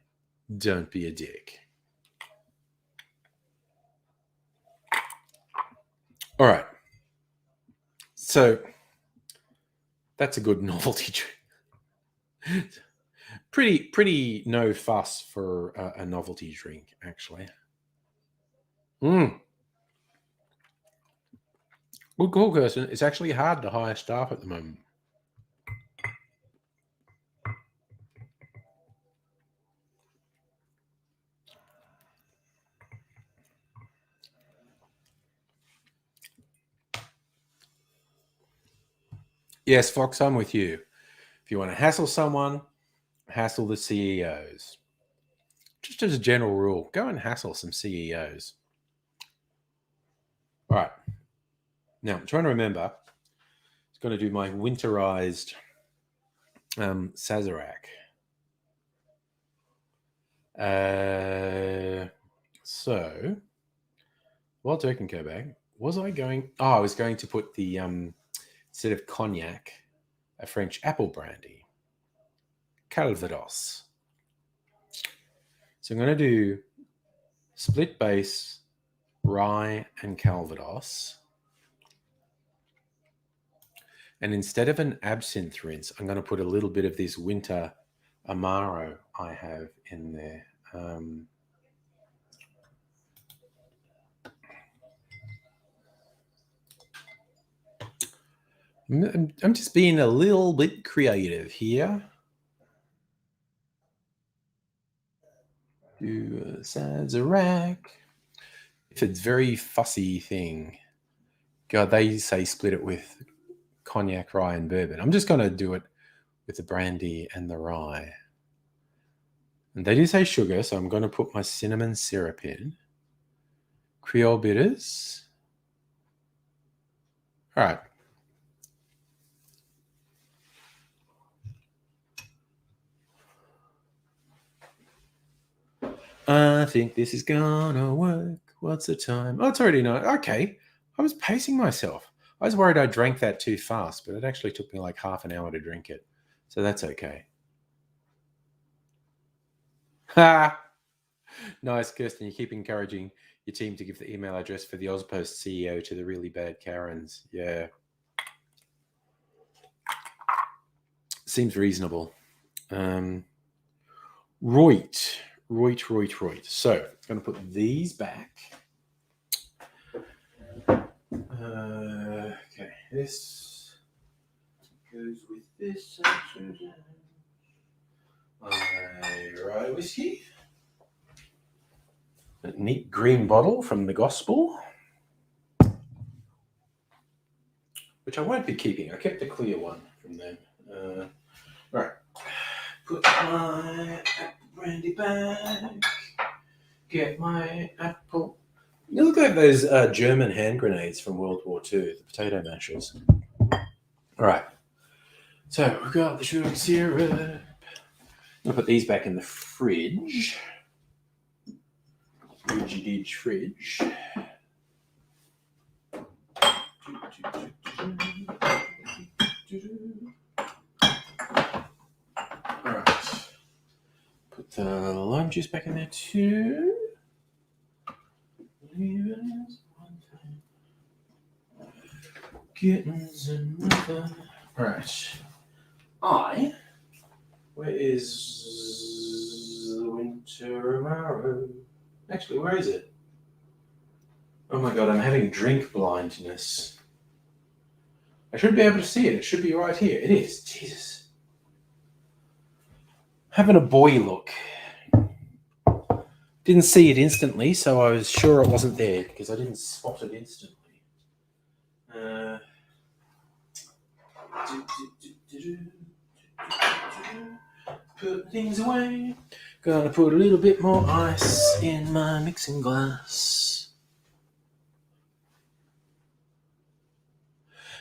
Speaker 1: don't be a dick. All right. So that's a good novelty drink. pretty no fuss for a novelty drink, actually. Good call, Kirsten. It's actually hard to hire staff at the moment. Yes, Fox, I'm with you. If you want to hassle someone, hassle the CEOs. Just as a general rule, go and hassle some CEOs. All right. Now, I'm trying to remember. I was going to do my winterized Sazerac. So, while taking go back, was I going? Oh, I was going to put the instead of cognac, a French apple brandy, Calvados. So I'm going to do split base, rye, and Calvados. And instead of an absinthe rinse, I'm going to put a little bit of this winter Amaro I have in there. I'm just being a little bit creative here. Do a Sazerac. If it's very fussy thing, God, they say split it with cognac, rye, and bourbon. I'm just going to do it with the brandy and the rye. And they do say sugar, so I'm going to put my cinnamon syrup in. Creole bitters. All right. I think this is gonna work. What's the time? Oh, it's already 9. Okay. I was pacing myself. I was worried I drank that too fast, but it actually took me like half an hour to drink it. So that's okay. Ha! Nice, Kirsten. You keep encouraging your team to give the email address for the Ozpost CEO to the really bad Karens. Yeah. Seems reasonable. Right. So, I'm going to put these back. Okay, this goes with this. My rye whiskey. A neat green bottle from the Gospel, which I won't be keeping. I kept a clear one from them. Right. Put my apple brandy back. Get my apple. You look like those German hand grenades from World War II, the potato mashers. All right. So we've got the sugar syrup. I'll put these back in the fridge. Fridge. the lime juice back in there too. Kittens another. Right. Where is the winter marrow? Actually, where is it? Oh my god, I'm having drink blindness. I should be able to see it. It should be right here. It is. Jesus. Having a boy look. Didn't see it instantly, so I was sure it wasn't there because I didn't spot it instantly. Put things away. Gonna put a little bit more ice in my mixing glass.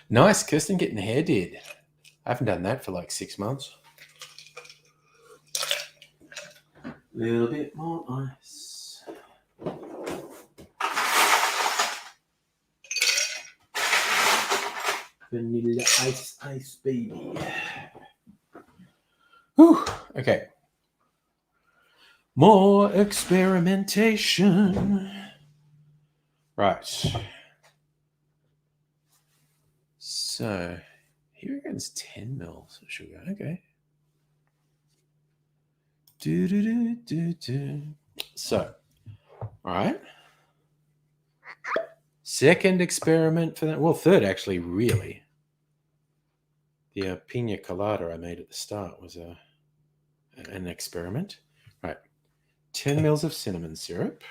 Speaker 1: Nice, Kirsten getting hair did. I haven't done that for like 6 months. A little bit more ice. Vanilla ice, baby. Whew. Okay. More experimentation. Right. So, here again's 10 mils of sugar. Okay. So, all right. Second experiment for that. Well, third actually, really. The pina colada I made at the start was an experiment. Right. 10 mils of cinnamon syrup.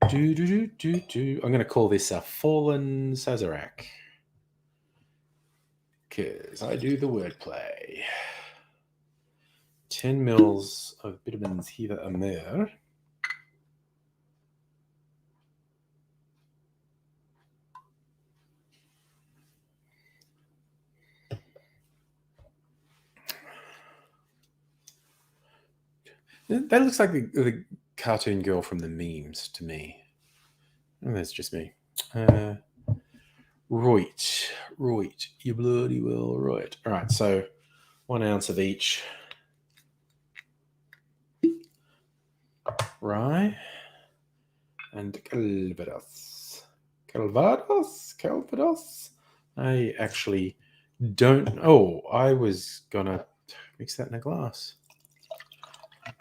Speaker 1: I'm going to call this a fallen Sazerac. Because I do the wordplay. 10 mils of vitamins Hiva Amer. That looks like the cartoon girl from the memes to me. Oh, that's just me. Right. You bloody well right. All right, so 1 ounce of each. Rye and Calvados. I actually don't. Oh, I was gonna mix that in a glass.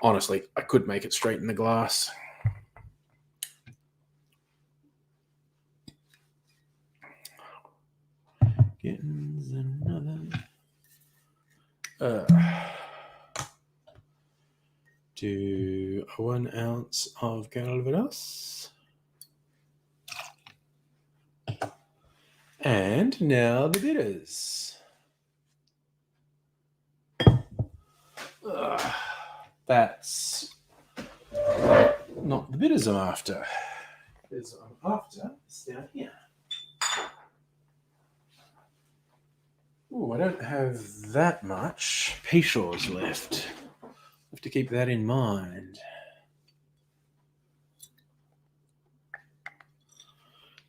Speaker 1: Honestly, I could make it straight in the glass. Getting another. Do 1 ounce of Calvados. And now the bitters. That's not the bitters I'm after. The bitters I'm after is down here. Oh, I don't have that much Peychaud's left. I have to keep that in mind.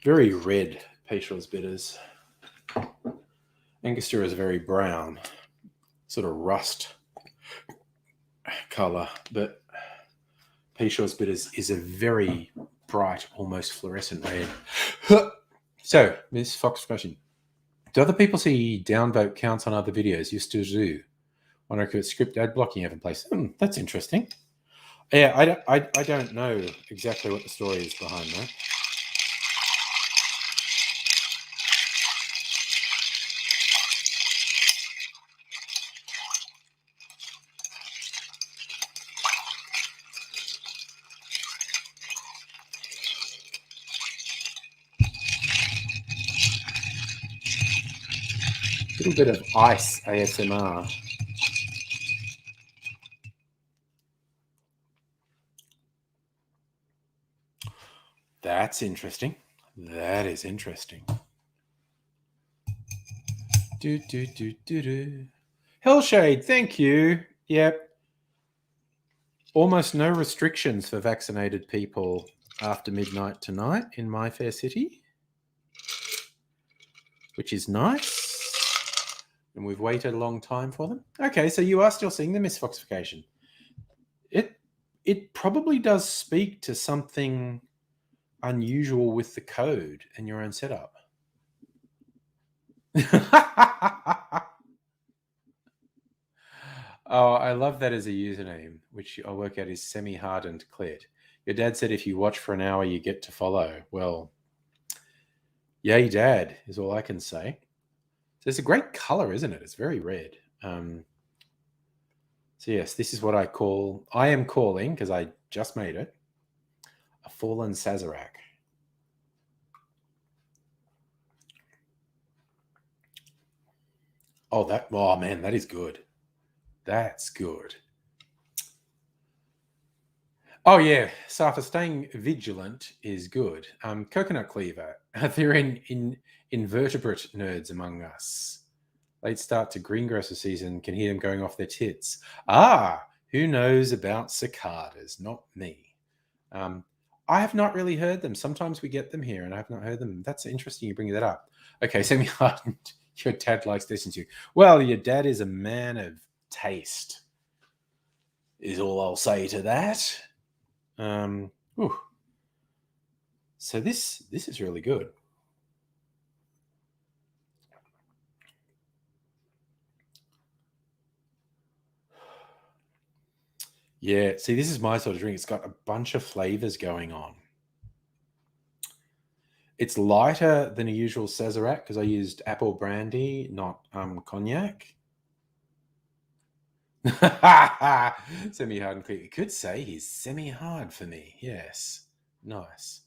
Speaker 1: Very red Peychaud's bitters. Angostura is very brown, sort of rust color, but Peychaud's bitters is a very bright, almost fluorescent red. So, Miss Fox question. Do other people see downvote counts on other videos? You still do. Wonder if it's script ad blocking you have in place. That's interesting. Yeah, I don't know exactly what the story is behind that. A little bit of ice ASMR. That's interesting. That is interesting. Hellshade, thank you. Yep. Almost no restrictions for vaccinated people after midnight tonight in my fair city, which is nice. and we've waited a long time for them. Okay, so you are still seeing the misfoxification. It probably does speak to something unusual with the code and your own setup. Oh, I love that as a username, which I'll work out is semi-hardened clit. Your dad said if you watch for an hour, you get to follow. Well, yay, Dad, is all I can say. So it's a great color, isn't it? It's very red. So yes, this is what I am calling, because I just made it, a fallen Sazerac. Oh man, that is good. That's good. Oh yeah, Safa, staying vigilant is good. Coconut cleaver. They're in invertebrate nerds among us. Late start to greengrocer season, can hear them going off their tits. Ah, who knows about cicadas? Not me. I have not really heard them. Sometimes we get them here, and I have not heard them. That's interesting you bring that up. Okay, semi-hardened. Your dad likes listening to you. Well, your dad is a man of taste, is all I'll say to that. So this is really good. Yeah, see, this is my sort of drink. It's got a bunch of flavors going on. It's lighter than a usual Sazerac because I used apple brandy, not cognac. Semi-hard and clear. You could say he's semi-hard for me. Yes. Nice.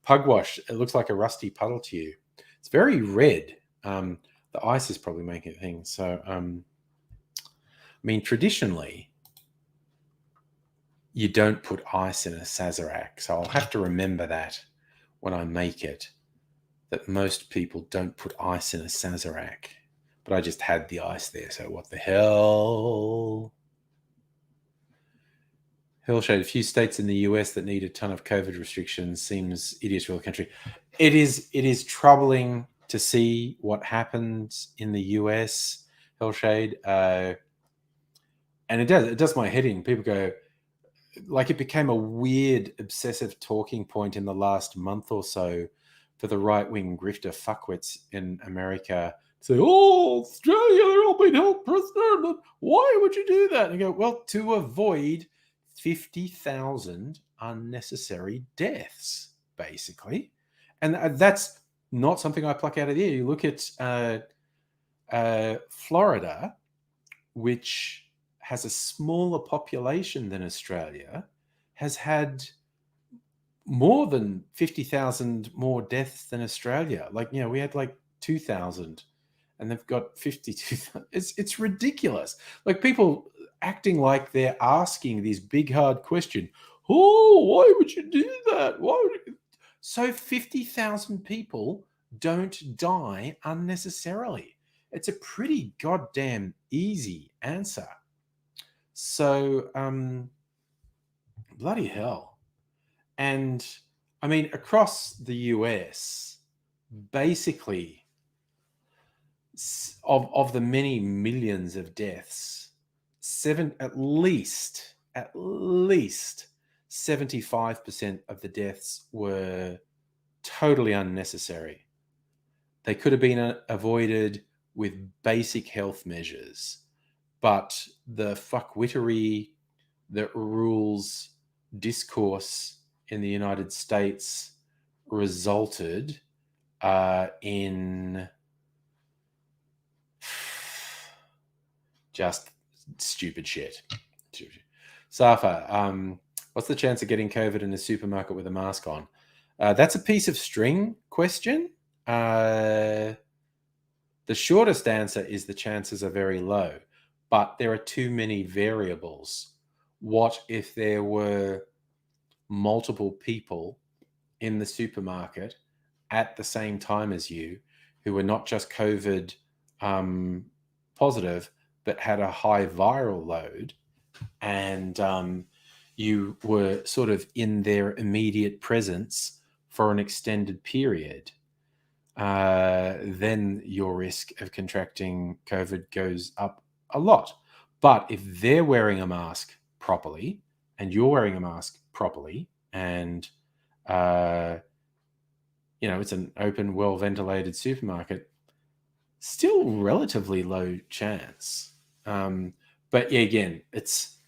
Speaker 1: Pugwash. It looks like a rusty puddle to you. It's very red. The ice is probably making it thing. So, I mean, traditionally, you don't put ice in a Sazerac. So I'll have to remember that when I make it, that most people don't put ice in a Sazerac. But I just had the ice there, so what the hell? Hillshade, a few states in the US that need a ton of COVID restrictions seems idiots for the country. It is troubling to see what happens in the US, Hillshade. And it does my head in. People go, like, it became a weird obsessive talking point in the last month or so for the right-wing grifter fuckwits in America to say, oh, Australia, they're all being held prisoner, but why would you do that? And you go, well, to avoid 50,000 unnecessary deaths, basically. And that's not something I pluck out of the air. You look at Florida, which has a smaller population than Australia, has had more than 50,000 more deaths than Australia. Like, we had like 2,000 and they've got 52,000. It's ridiculous. Like, people acting like they're asking this big, hard question. Oh, why would you do that? So 50,000 people don't die unnecessarily. It's a pretty goddamn easy answer. So, bloody hell. And I mean, across the US, basically, of the many millions of deaths, at least 75% of the deaths were totally unnecessary. They could have been avoided with basic health measures. But the fuckwittery that rules discourse in the United States resulted in just stupid shit. Safa, what's the chance of getting COVID in a supermarket with a mask on? That's a piece of string question. The shortest answer is the chances are very low. But there are too many variables. What if there were multiple people in the supermarket at the same time as you who were not just COVID positive, but had a high viral load, and you were sort of in their immediate presence for an extended period? then your risk of contracting COVID goes up a lot. But if they're wearing a mask properly and you're wearing a mask properly and it's an open, well-ventilated supermarket, still relatively low chance. But yeah, again, it's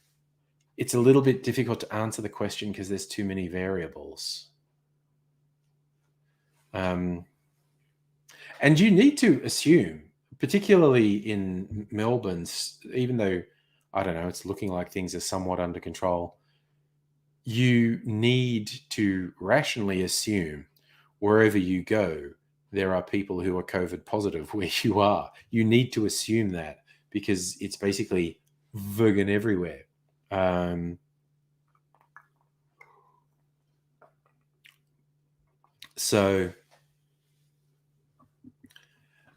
Speaker 1: a little bit difficult to answer the question because there's too many variables. And you need to assume, particularly in Melbourne, even though, I don't know, it's looking like things are somewhat under control, you need to rationally assume wherever you go, there are people who are COVID positive where you are. You need to assume that because it's basically vegan everywhere. So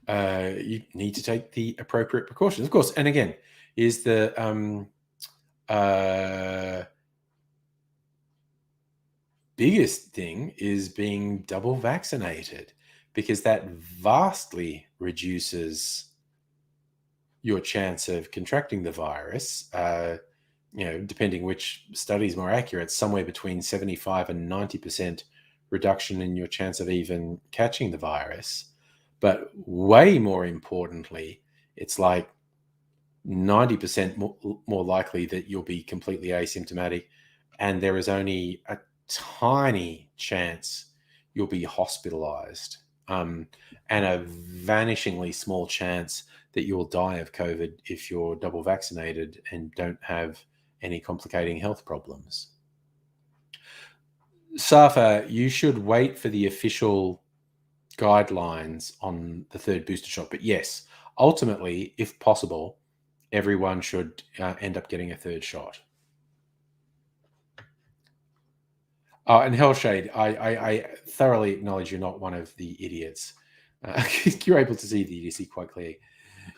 Speaker 1: you need to take the appropriate precautions, of course. And again, is the biggest thing is being double vaccinated, because that vastly reduces your chance of contracting the virus. Depending which study is more accurate, somewhere between 75 and 90% reduction in your chance of even catching the virus. But way more importantly, it's like 90% more likely that you'll be completely asymptomatic, and there is only a tiny chance you'll be hospitalized, and a vanishingly small chance that you will die of COVID if you're double vaccinated and don't have any complicating health problems. Safa, you should wait for the official guidelines on the third booster shot. But yes, ultimately, if possible, everyone should end up getting a third shot. And Hellshade, I thoroughly acknowledge you're not one of the idiots. You're able to see the idiocy quite clearly.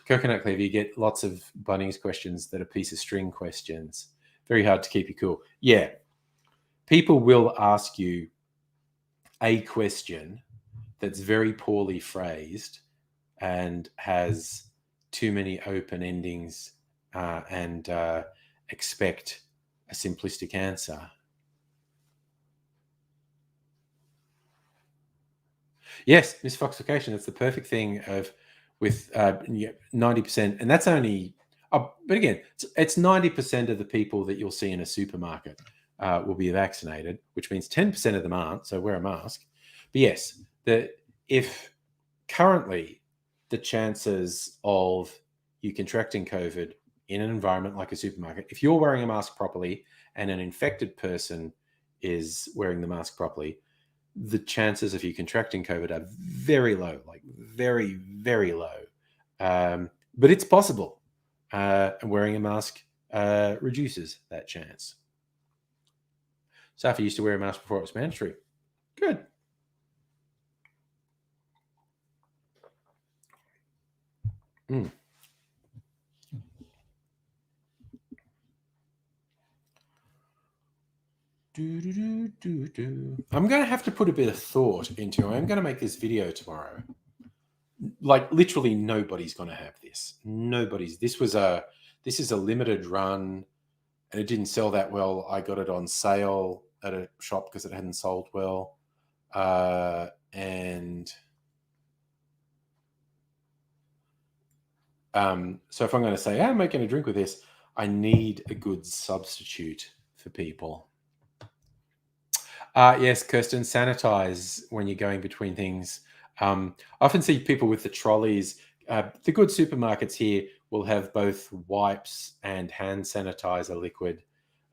Speaker 1: Coconut Cleaver, you get lots of Bunnings questions that are piece of string questions. Very hard to keep you cool. Yeah. People will ask you a question that's very poorly phrased and has too many open endings and expect a simplistic answer. Yes, misfoxification. That's the perfect thing with 90%. And that's only, but again, it's 90% of the people that you'll see in a supermarket will be vaccinated, which means 10% of them aren't. So wear a mask. But yes, if currently the chances of you contracting COVID in an environment like a supermarket, if you're wearing a mask properly and an infected person is wearing the mask properly, the chances of you contracting COVID are very low, like very, very low. But it's possible. And wearing a mask reduces that chance. Safi used to wear a mask before it was mandatory. Good. Mm. I'm going to have to put a bit of thought into it. I'm going to make this video tomorrow. Like literally nobody's going to have this. Nobody's. This is a limited run and it didn't sell that well. I got it on sale at a shop because it hadn't sold well. So if I'm going to say, hey, I'm making a drink with this, I need a good substitute for people. Yes, Kirsten, sanitize when you're going between things. I often see people with the trolleys. The good supermarkets here will have both wipes and hand sanitizer liquid.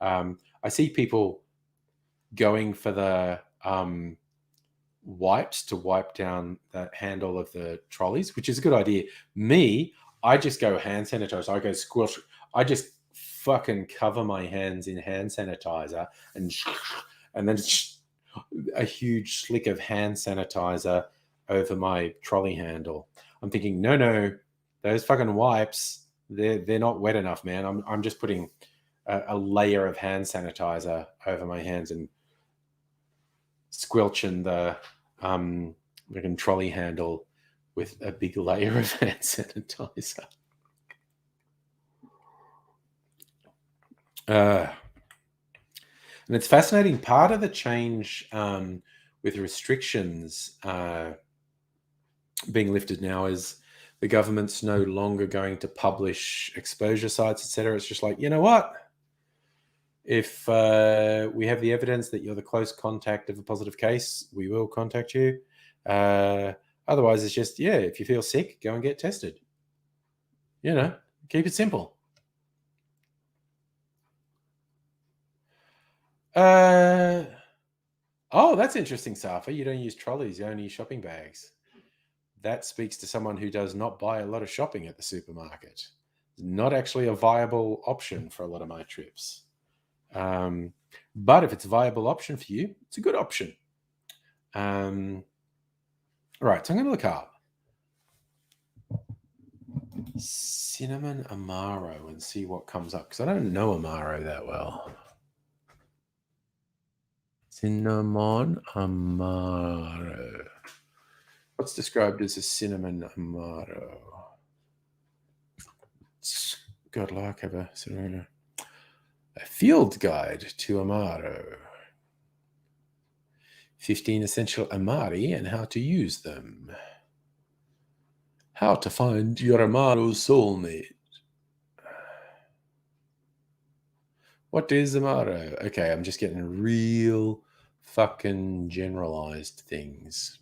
Speaker 1: I see people going for the wipes to wipe down the handle of the trolleys, which is a good idea. Me, I just go hand sanitizer. I go squish. I just fucking cover my hands in hand sanitizer and then a huge slick of hand sanitizer over my trolley handle. I'm thinking, no, those fucking wipes, they're not wet enough, man. I'm just putting a layer of hand sanitizer over my hands and squelching the like a trolley handle with a big layer of hand sanitizer. And it's fascinating. Part of the change with restrictions being lifted now is the government's no longer going to publish exposure sites, etc. It's just like, you know what? If we have the evidence that you're the close contact of a positive case, we will contact you. Otherwise, it's just, yeah, if you feel sick, go and get tested. You know, keep it simple. Oh, that's interesting, Safa. You don't use trolleys, you only use shopping bags. That speaks to someone who does not buy a lot of shopping at the supermarket. Not actually a viable option for a lot of my trips. But if it's a viable option for you, it's a good option. Right, so I'm going to look up cinnamon amaro and see what comes up, because I don't know amaro that well. Cinnamon amaro. What's described as a cinnamon amaro? Good luck, have a field guide to amaro. 15 essential amari and how to use them. How to find your amaro soulmate. What is amaro? Okay, I'm just getting real fucking generalized things.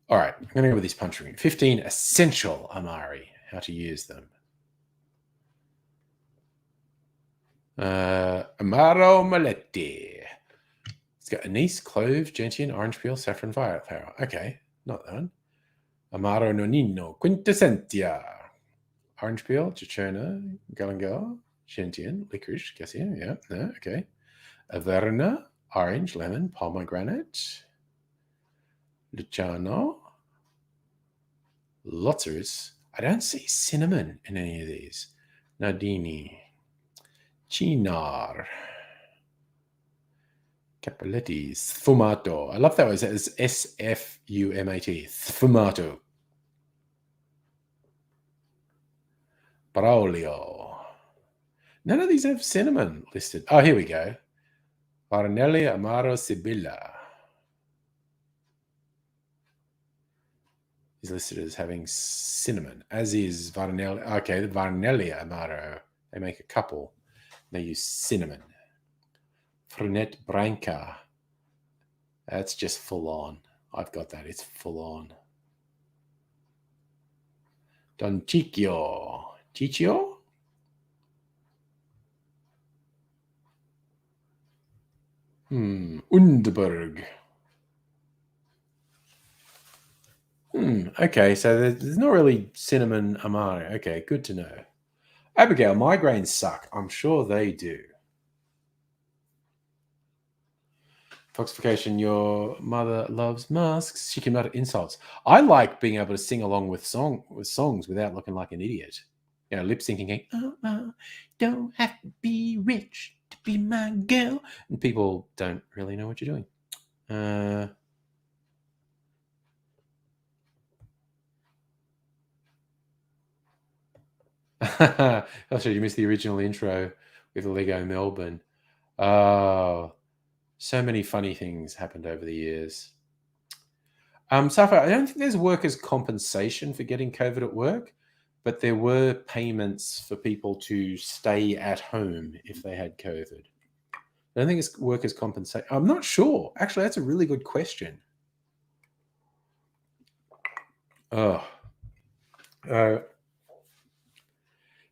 Speaker 1: All right, I'm going to go with this punch ring. 15 essential amari. How to use them. Amaro Maletti. It's got anise, clove, gentian, orange peel, saffron, violet flower. Okay, not that one. Amaro Nonino, quintessentia. Orange peel, cicerna, galangal, gentian, licorice, cassia. Yeah, no, okay. Averna, orange, lemon, pomegranate. Luciano. Lazarus. I don't see cinnamon in any of these. Nardini. Chinar. Capoletti. Sfumato. I love that one. It's S-F-U-M-A-T. Sfumato. Braulio. None of these have cinnamon listed. Oh, here we go. Varnelli Amaro Sibilla. Is listed as having cinnamon, as is Varnelli. Okay, the Varnelli Amaro. They make a couple. They use cinnamon. Fernet Branca. That's just full on. I've got that. It's full on. Don Ciccio. Ciccio? Undberg. Okay, so there's not really cinnamon amaro. Okay, good to know. Abigail, migraines suck. I'm sure they do. Foxification, your mother loves masks. She can utter insults. I like being able to sing along with songs without looking like an idiot. You know, lip syncing, don't have to be rich to be my girl. And people don't really know what you're doing. Oh, so you missed the original intro with Lego Melbourne. Oh, so many funny things happened over the years. Safa, I don't think there's workers' compensation for getting COVID at work, but there were payments for people to stay at home if they had COVID. I don't think it's workers' compensation. I'm not sure. Actually, that's a really good question.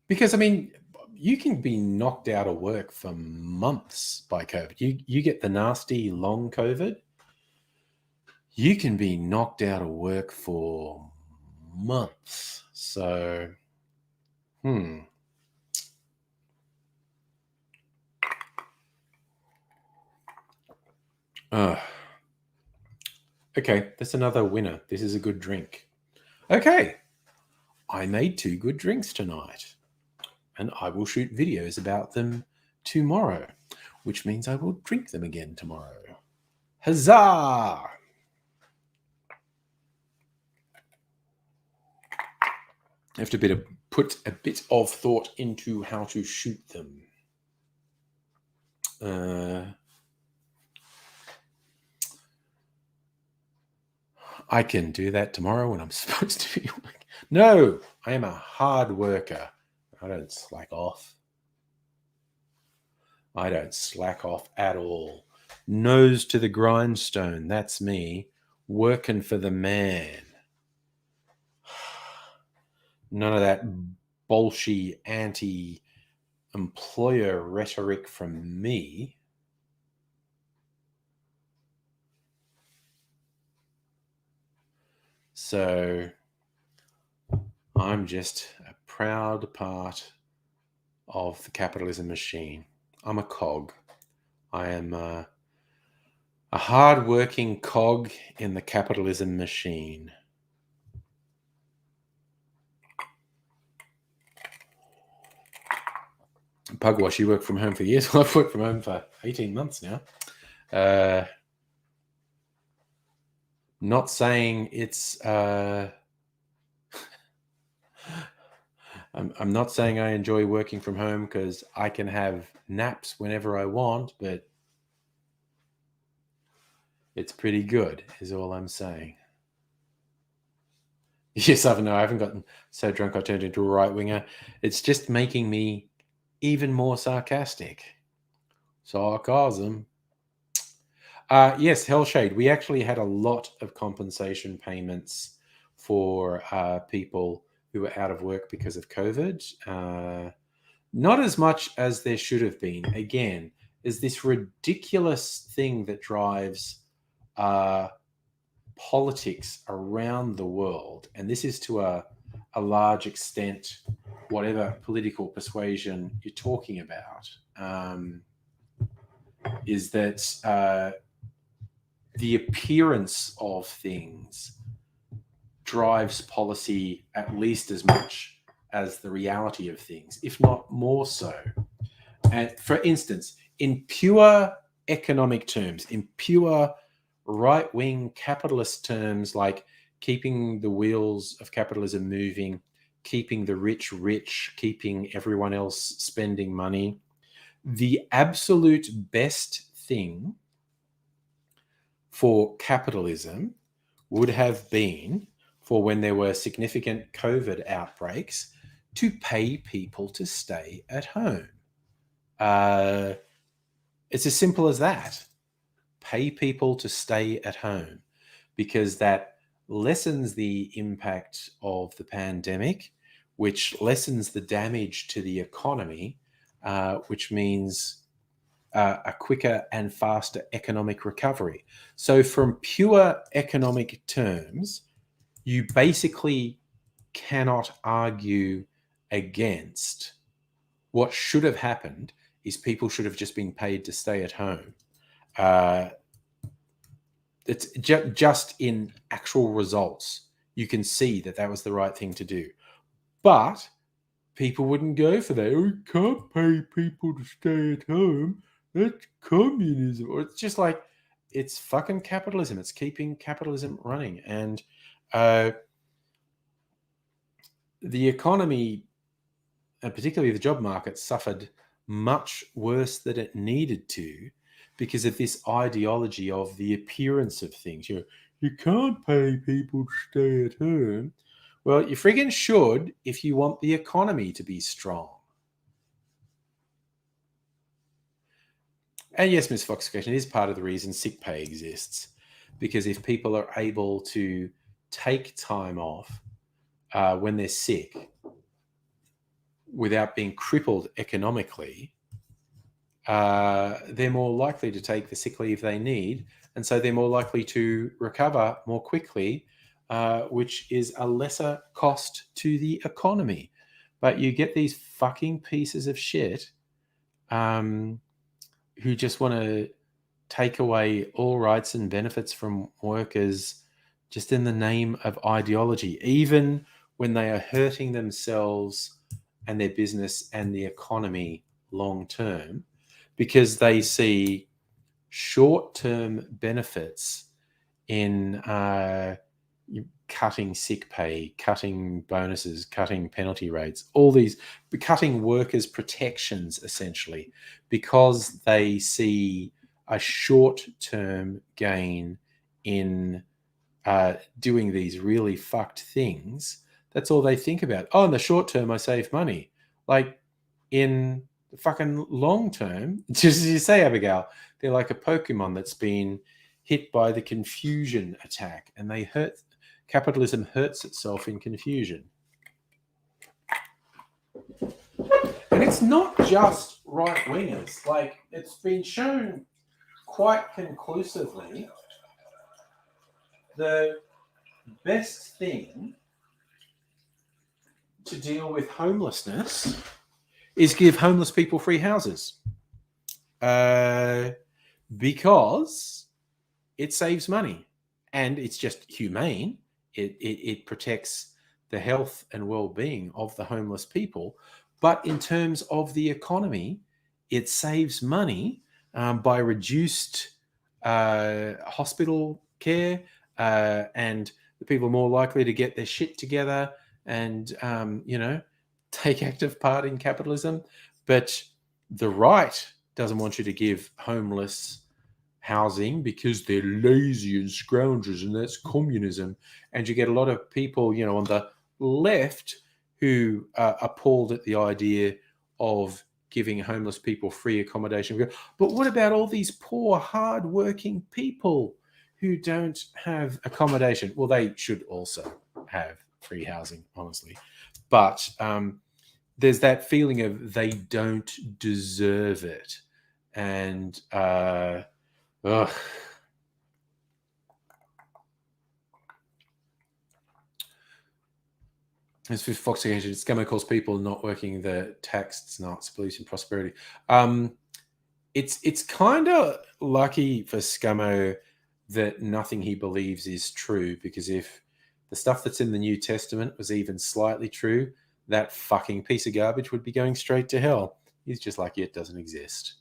Speaker 1: Because, I mean, you can be knocked out of work for months by COVID. You get the nasty long COVID. You can be knocked out of work for months. So, Okay, that's another winner. This is a good drink. Okay, I made 2 good drinks tonight, and I will shoot videos about them tomorrow, which means I will drink them again tomorrow. Huzzah! I have to put a bit of thought into how to shoot them. I can do that tomorrow when I'm supposed to be working. No, I am a hard worker. I don't slack off. I don't slack off at all. Nose to the grindstone. That's me. Working for the man. None of that bullshit anti-employer rhetoric from me. So I'm just a proud part of the capitalism machine. I'm a cog. I am a hard-working cog in the capitalism machine. Pugwash, you work from home for years. Well, I've worked from home for 18 months now. Not saying it's... I'm not saying I enjoy working from home because I can have naps whenever I want, but it's pretty good, is all I'm saying. Yes, I haven't gotten so drunk I turned into a right-winger. It's just making me even more sarcastic. Sarcasm. Yes, Hellshade. We actually had a lot of compensation payments for people who were out of work because of COVID. Not as much as there should have been. Again, is this ridiculous thing that drives politics around the world, and this is to a large extent whatever political persuasion you're talking about, is that the appearance of things drives policy at least as much as the reality of things, if not more so. And for instance, in pure economic terms, in pure right-wing capitalist terms, like keeping the wheels of capitalism moving, keeping the rich rich, keeping everyone else spending money, the absolute best thing for capitalism would have been, for when there were significant COVID outbreaks, to pay people to stay at home. It's as simple as that. Pay people to stay at home, because that lessens the impact of the pandemic, which lessens the damage to the economy, which means a quicker and faster economic recovery. So from pure economic terms, you basically cannot argue against what should have happened. Is people should have just been paid to stay at home. It's just in actual results, you can see that that was the right thing to do. But people wouldn't go for that. We can't pay people to stay at home. That's communism. Or it's just like, it's fucking capitalism. It's keeping capitalism running. And the economy, and particularly the job market, suffered much worse than it needed to because of this ideology of the appearance of things. You can't pay people to stay at home. Well, you friggin' should if you want the economy to be strong. And yes, Ms. Foxification is part of the reason sick pay exists, because if people are able to take time off when they're sick without being crippled economically, they're more likely to take the sick leave they need, and so they're more likely to recover more quickly, which is a lesser cost to the economy. But you get these fucking pieces of shit who just want to take away all rights and benefits from workers just in the name of ideology, even when they are hurting themselves and their business and the economy long term, because they see short-term benefits in cutting sick pay, cutting bonuses, cutting penalty rates, all these, cutting workers' protections essentially, because they see a short-term gain in doing these really fucked things. That's all they think about. Oh, in the short term, I save money. Like in the fucking long term, just as you say, Abigail, they're like a Pokemon that's been hit by the confusion attack, and they hurt. Capitalism hurts itself in confusion. And it's not just right wingers. Like, it's been shown quite conclusively the best thing to deal with homelessness is give homeless people free houses. Because it saves money and it's just humane. It protects the health and well-being of the homeless people. But in terms of the economy, it saves money by reduced hospital care, and the people are more likely to get their shit together and, take active part in capitalism. But the right doesn't want you to give homeless housing because they're lazy and scroungers, and that's communism. And you get a lot of people, on the left who are appalled at the idea of giving homeless people free accommodation. But what about all these poor, hard-working people who don't have accommodation? Well, they should also have free housing, honestly. But there's that feeling of they don't deserve it. And ugh. As for Foxcation, Scammer calls people not working the tax nuts, beliefs in prosperity. It's kind of lucky for Scammo that nothing he believes is true, because if the stuff that's in the New Testament was even slightly true, that fucking piece of garbage would be going straight to hell. He's just like, it doesn't exist.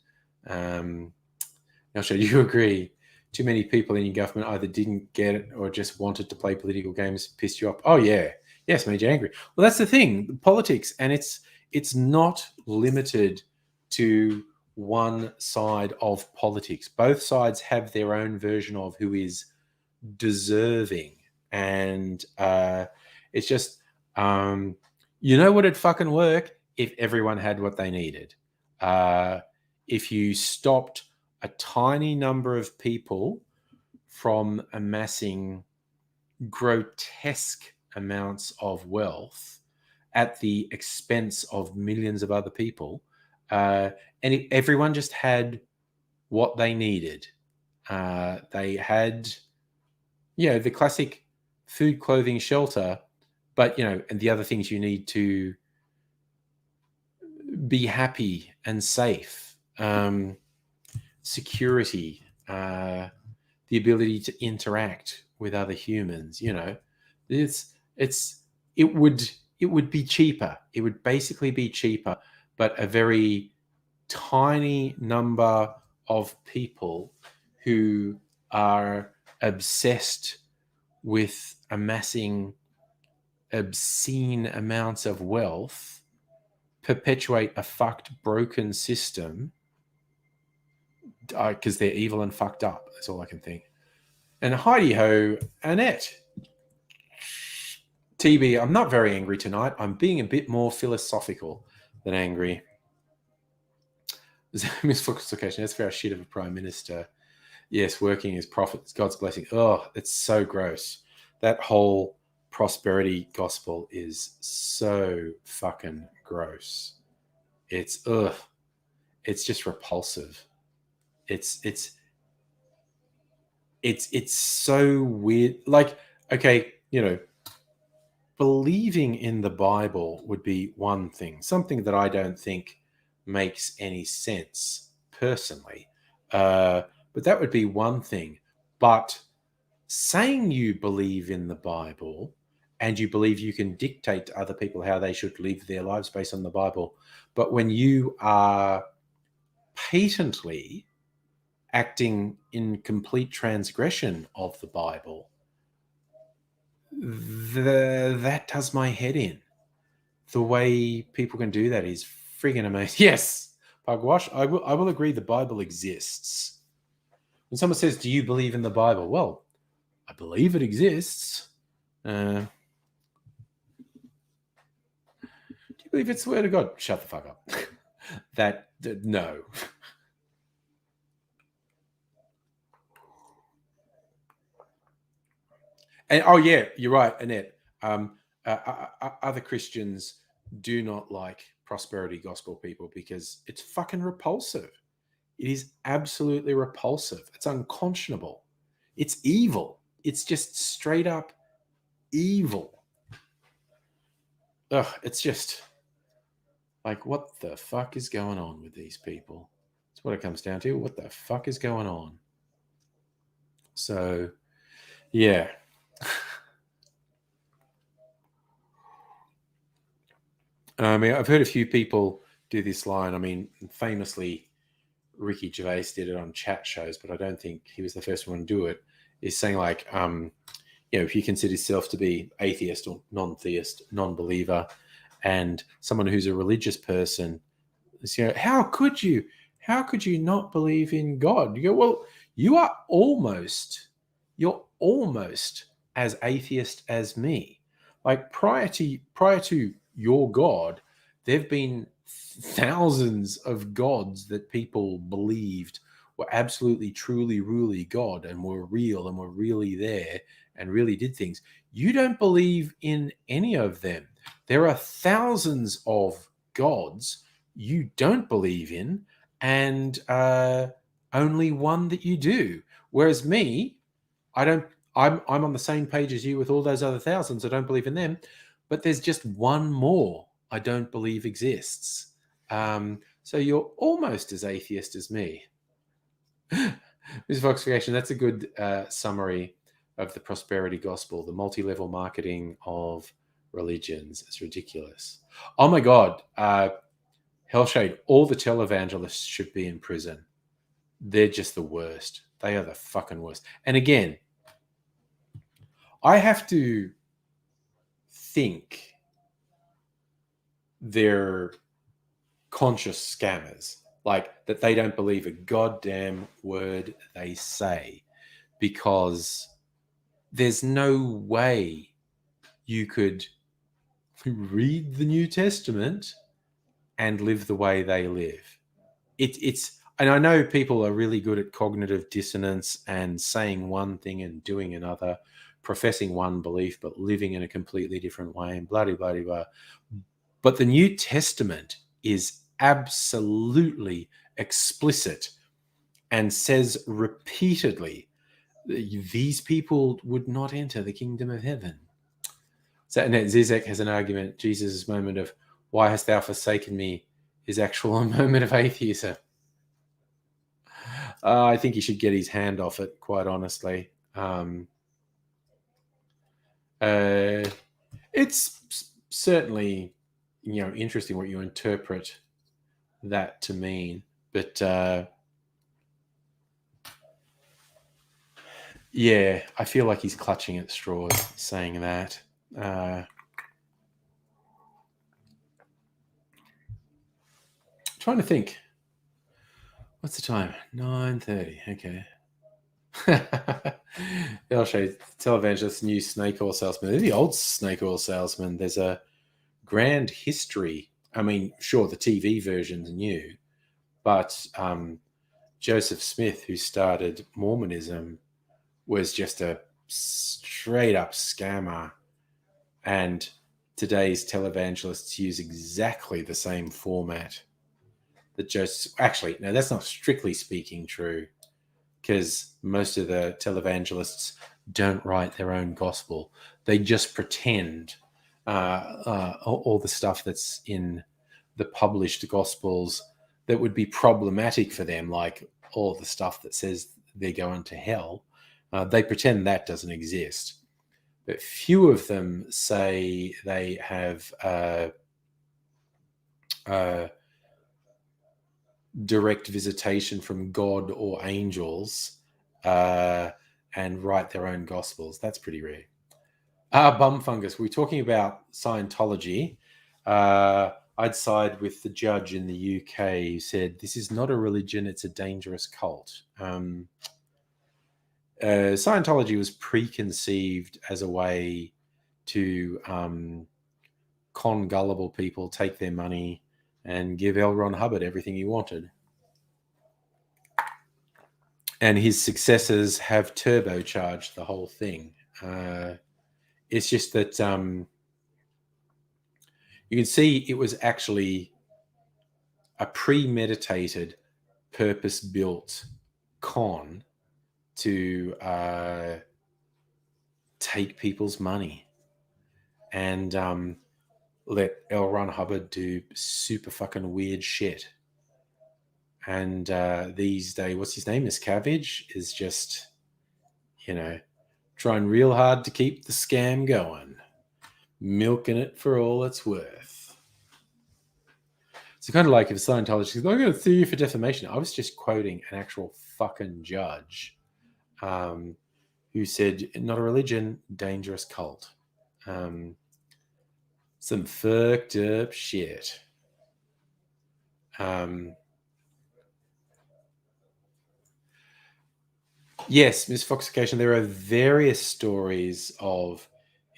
Speaker 1: Now, do you agree? Too many people in your government either didn't get it or just wanted to play political games, pissed you off. Oh, yeah. Yes, made you angry. Well, that's the thing, politics, and it's not limited to one side of politics. Both sides have their own version of who is deserving, and it's just, would fucking work if everyone had what they needed. If you stopped a tiny number of people from amassing grotesque amounts of wealth at the expense of millions of other people, and everyone just had what they needed. They had, the classic food, clothing, shelter, but, and the other things you need to be happy and safe, security, the ability to interact with other humans. It would be cheaper. It would basically be cheaper, but a very tiny number of people who are obsessed with amassing obscene amounts of wealth perpetuate a fucked, broken system because they're evil and fucked up. That's all I can think. And Heidi-ho, Annette. TB, I'm not very angry tonight. I'm being a bit more philosophical than angry. Misfocusation. That's for our shit of a prime minister. Yes, working is profit. It's God's blessing. Oh, it's so gross. That whole prosperity gospel is so fucking gross. It's just repulsive. It's so weird. Like, okay, believing in the Bible would be one thing, something that I don't think makes any sense personally. But that would be one thing. But saying you believe in the Bible and you believe you can dictate to other people how they should live their lives based on the Bible, but when you are patently acting in complete transgression of the Bible, that does my head in. The way people can do that is friggin' amazing. Yes, Pugwash, I will agree the Bible exists. When someone says, do you believe in the Bible? Well, I believe it exists. Do you believe it's the word of God? Shut the fuck up. No. And oh yeah, you're right, Annette. Other Christians do not like prosperity gospel people because it's fucking repulsive. It is absolutely repulsive. It's unconscionable. It's evil. It's just straight up evil. Ugh, it's just like, what the fuck is going on with these people? That's what it comes down to. What the fuck is going on? So, yeah. I mean, I've heard a few people do this line. I mean, famously, Ricky Gervais did it on chat shows, but I don't think he was the first one to do it. Is saying like, if you consider yourself to be atheist or non-theist, non-believer, and someone who's a religious person, how could you not believe in God? You go, well, you're almost as atheist as me. Like prior to your God, there've been thousands of gods that people believed were absolutely, truly, really God and were real and were really there and really did things. You don't believe in any of them. There are thousands of gods you don't believe in, and only one that you do. Whereas me, I don't. I'm on the same page as you with all those other thousands. I don't believe in them, but there's just one more I don't believe exists. So you're almost as atheist as me. Ms. Voxification, that's a good summary of the prosperity gospel, the multi-level marketing of religions. It's ridiculous. Oh my God. Hellshade, all the televangelists should be in prison. They're just the worst. They are the fucking worst. And again, I have to think they're conscious scammers, like that they don't believe a goddamn word they say, because there's no way you could read the New Testament and live the way they live. It's and I know people are really good at cognitive dissonance and saying one thing and doing another, professing one belief but living in a completely different way, and blah blah blah blah. But the New Testament is absolutely explicit and says repeatedly, these people would not enter the kingdom of heaven. So Annette Zizek has an argument. Jesus' moment of "Why hast thou forsaken me?" is actual a moment of atheism. I think he should get his hand off it, quite honestly. It's certainly, interesting what you interpret that to mean, but yeah, I feel like he's clutching at straws saying that. Trying to think. What's the time? 9:30. Okay. I'll show you. Televangelist, new snake oil salesman. They're the old snake oil salesman. There's a grand history. I mean, sure, the TV version's new, but Joseph Smith, who started Mormonism, was just a straight up scammer. And today's televangelists use exactly the same format that Joseph. Actually, no, that's not strictly speaking true, because most of the televangelists don't write their own gospel. They just pretend all the stuff that's in the published gospels that would be problematic for them, like all the stuff that says they're going to hell. They pretend that doesn't exist. But few of them say they have direct visitation from God or angels and write their own gospels. That's pretty rare. Bum fungus. We're talking about Scientology. I'd side with the judge in the UK who said, this is not a religion, it's a dangerous cult. Scientology was preconceived as a way to con gullible people, take their money, and give L. Ron Hubbard everything he wanted. And his successors have turbocharged the whole thing. It's just that you can see it was actually a premeditated, purpose-built con to take people's money and let L. Ron Hubbard do super fucking weird shit. And these days, what's his name? Miscavige is just, trying real hard to keep the scam going, milking it for all it's worth. It's kind of like if Scientology says, I'm going to sue you for defamation. I was just quoting an actual fucking judge who said, not a religion, dangerous cult. Some fucked up shit. Yes, misfoxification. There are various stories of,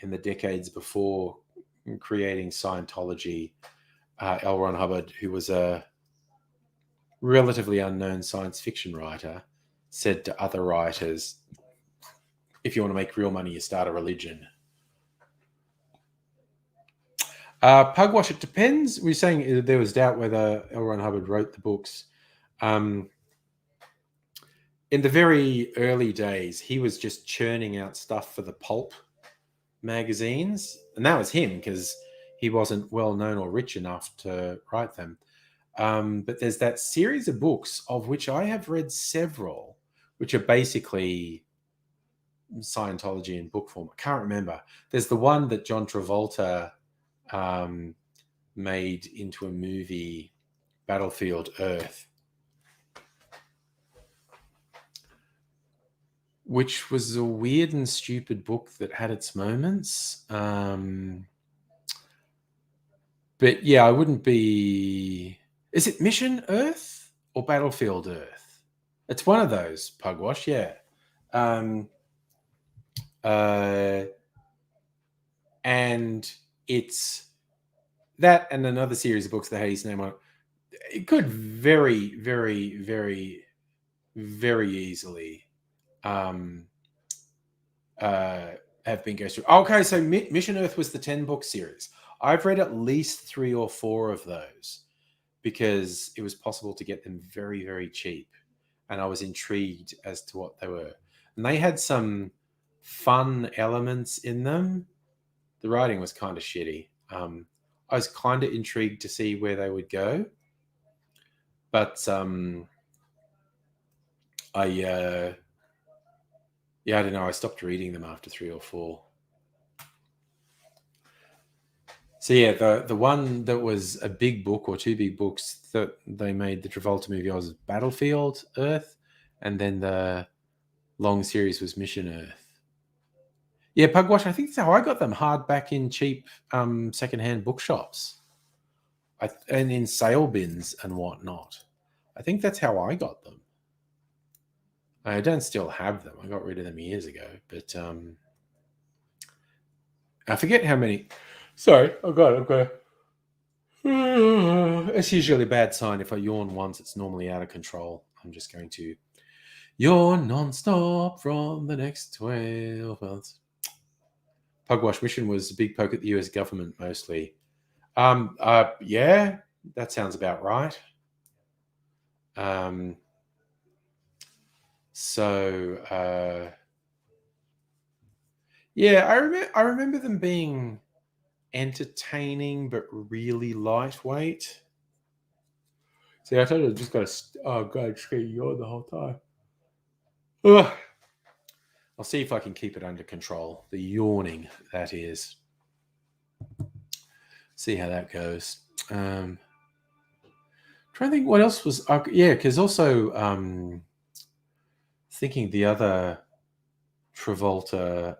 Speaker 1: in the decades before creating Scientology, L. Ron Hubbard, who was a relatively unknown science fiction writer, said to other writers, if you want to make real money, you start a religion. Pugwash, it depends. We're saying there was doubt whether L. Ron Hubbard wrote the books. In the very early days, he was just churning out stuff for the pulp magazines. And that was him because he wasn't well known or rich enough to write them. But there's that series of books, of which I have read several, which are basically Scientology in book form. I can't remember. There's the one that John Travolta made into a movie, Battlefield Earth, which was a weird and stupid book that had its moments. But yeah, I wouldn't be... Is it Mission Earth or Battlefield Earth? It's one of those, Pugwash, yeah. And it's that and another series of books that had his name on it. It could very, very, very, very easily have been go through. Okay, so Mission Earth was the 10-book series. I've read at least 3 or 4 of those because it was possible to get them very, very cheap. And I was intrigued as to what they were. And they had some fun elements in them. The writing was kind of shitty. I was kind of intrigued to see where they would go. But I don't know. I stopped reading them after 3 or 4. So yeah, the one that was a big book or 2 big books that they made the Travolta movie was Battlefield Earth, and then the long series was Mission Earth. Yeah, Pugwash, I think that's how I got them, hardback in cheap secondhand bookshops, and in sale bins and whatnot. I think that's how I got them. I don't still have them. I got rid of them years ago, but I forget how many. Sorry, I've got. It's usually a bad sign. If I yawn once, it's normally out of control. I'm just going to yawn non-stop from the next 12 months. Pugwash mission was a big poke at the US government mostly. Yeah, that sounds about right. Yeah, I remember them being entertaining but really lightweight. See, I told you I just got to. Oh god, just going to yawn the whole time. Ugh. I'll see if I can keep it under control. The yawning, that is. See how that goes. Trying to think what else was. Yeah, because also thinking the other Travolta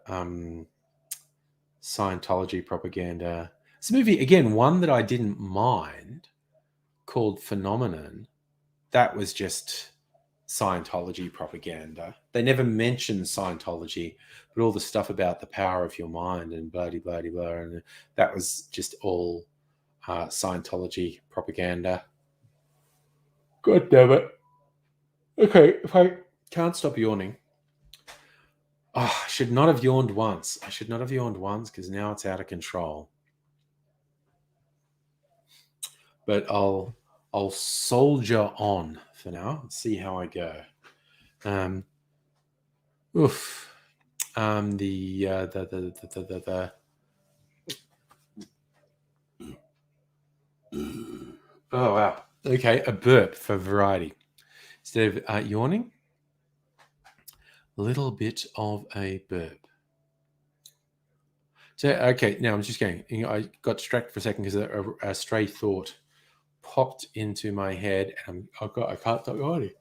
Speaker 1: Scientology propaganda. It's a movie, again, one that I didn't mind, called Phenomenon. That was just Scientology propaganda. They never mentioned Scientology, but all the stuff about the power of your mind and blah, blah, blah, blah, and that was just all Scientology propaganda. God damn it. Okay, if I can't stop yawning. Oh, I should not have yawned once. I should not have yawned once because now it's out of control. But I'll soldier on for now and see how I go. Oof. Oh wow. Okay, a burp for variety. Instead of yawning, a little bit of a burp. So okay, now I'm just going. I got distracted for a second because a stray thought popped into my head, and I can't stop yawning.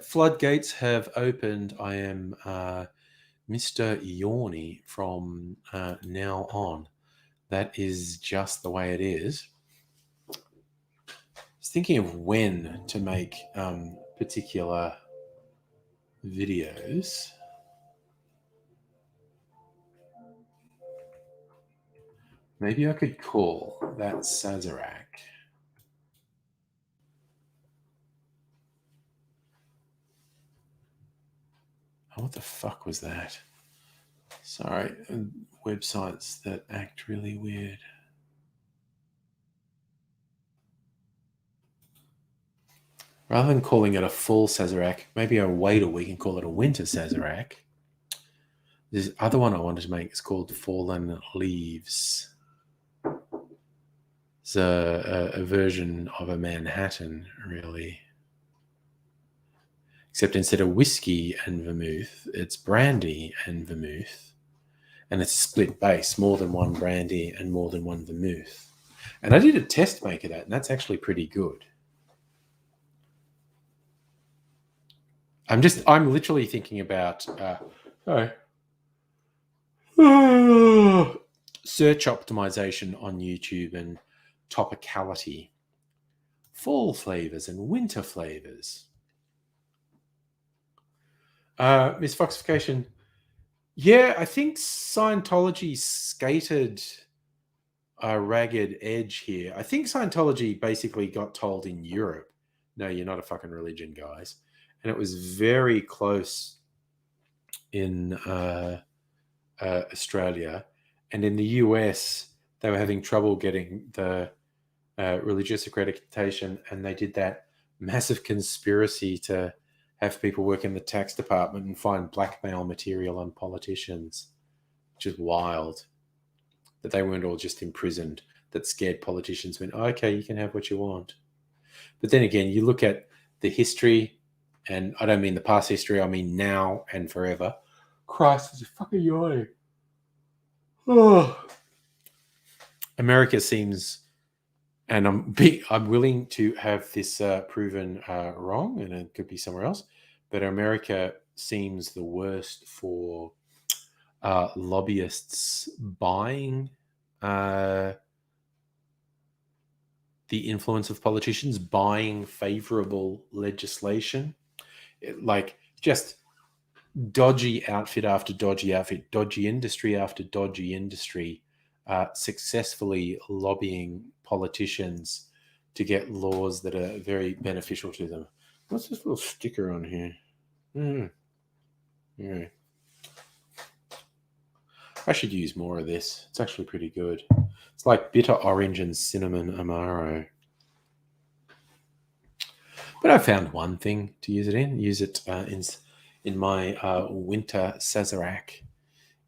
Speaker 1: Floodgates have opened. I am Mr. Yawny from now on. That is just the way it is. I was thinking of when to make particular videos. Maybe I could call that Sazerac. Oh, what the fuck was that? Sorry, websites that act really weird. Rather than calling it a full Sazerac, maybe I'll wait a week and call it a winter Sazerac. This other one I wanted to make is called Fallen Leaves. It's a version of a Manhattan, really. Except instead of whiskey and vermouth, it's brandy and vermouth. And it's a split base, more than one brandy and more than one vermouth. And I did a test make of that, and that's actually pretty good. I'm literally thinking about search optimization on YouTube and topicality, fall flavors and winter flavors. Miss Foxification, yeah, I think Scientology skated a ragged edge here. I think Scientology basically got told in Europe, no, you're not a fucking religion, guys. And it was very close in Australia. And in the US, they were having trouble getting the religious accreditation, and they did that massive conspiracy to have people work in the tax department and find blackmail material on politicians, which is wild. That they weren't all just imprisoned, that scared politicians went, oh, okay, you can have what you want. But then again, you look at the history, and I don't mean the past history, I mean now and forever. Christ, it's a fucking yawning. Oh. America seems, and I'm willing to have this proven wrong, and it could be somewhere else, but America seems the worst for lobbyists buying the influence of politicians, buying favorable legislation. Like just dodgy outfit after dodgy outfit, dodgy industry after dodgy industry, successfully lobbying politicians to get laws that are very beneficial to them. What's this little sticker on here? Yeah. I should use more of this. It's actually pretty good. It's like bitter orange and cinnamon Amaro. But I found one thing to use it in. Use it in my winter Sazerac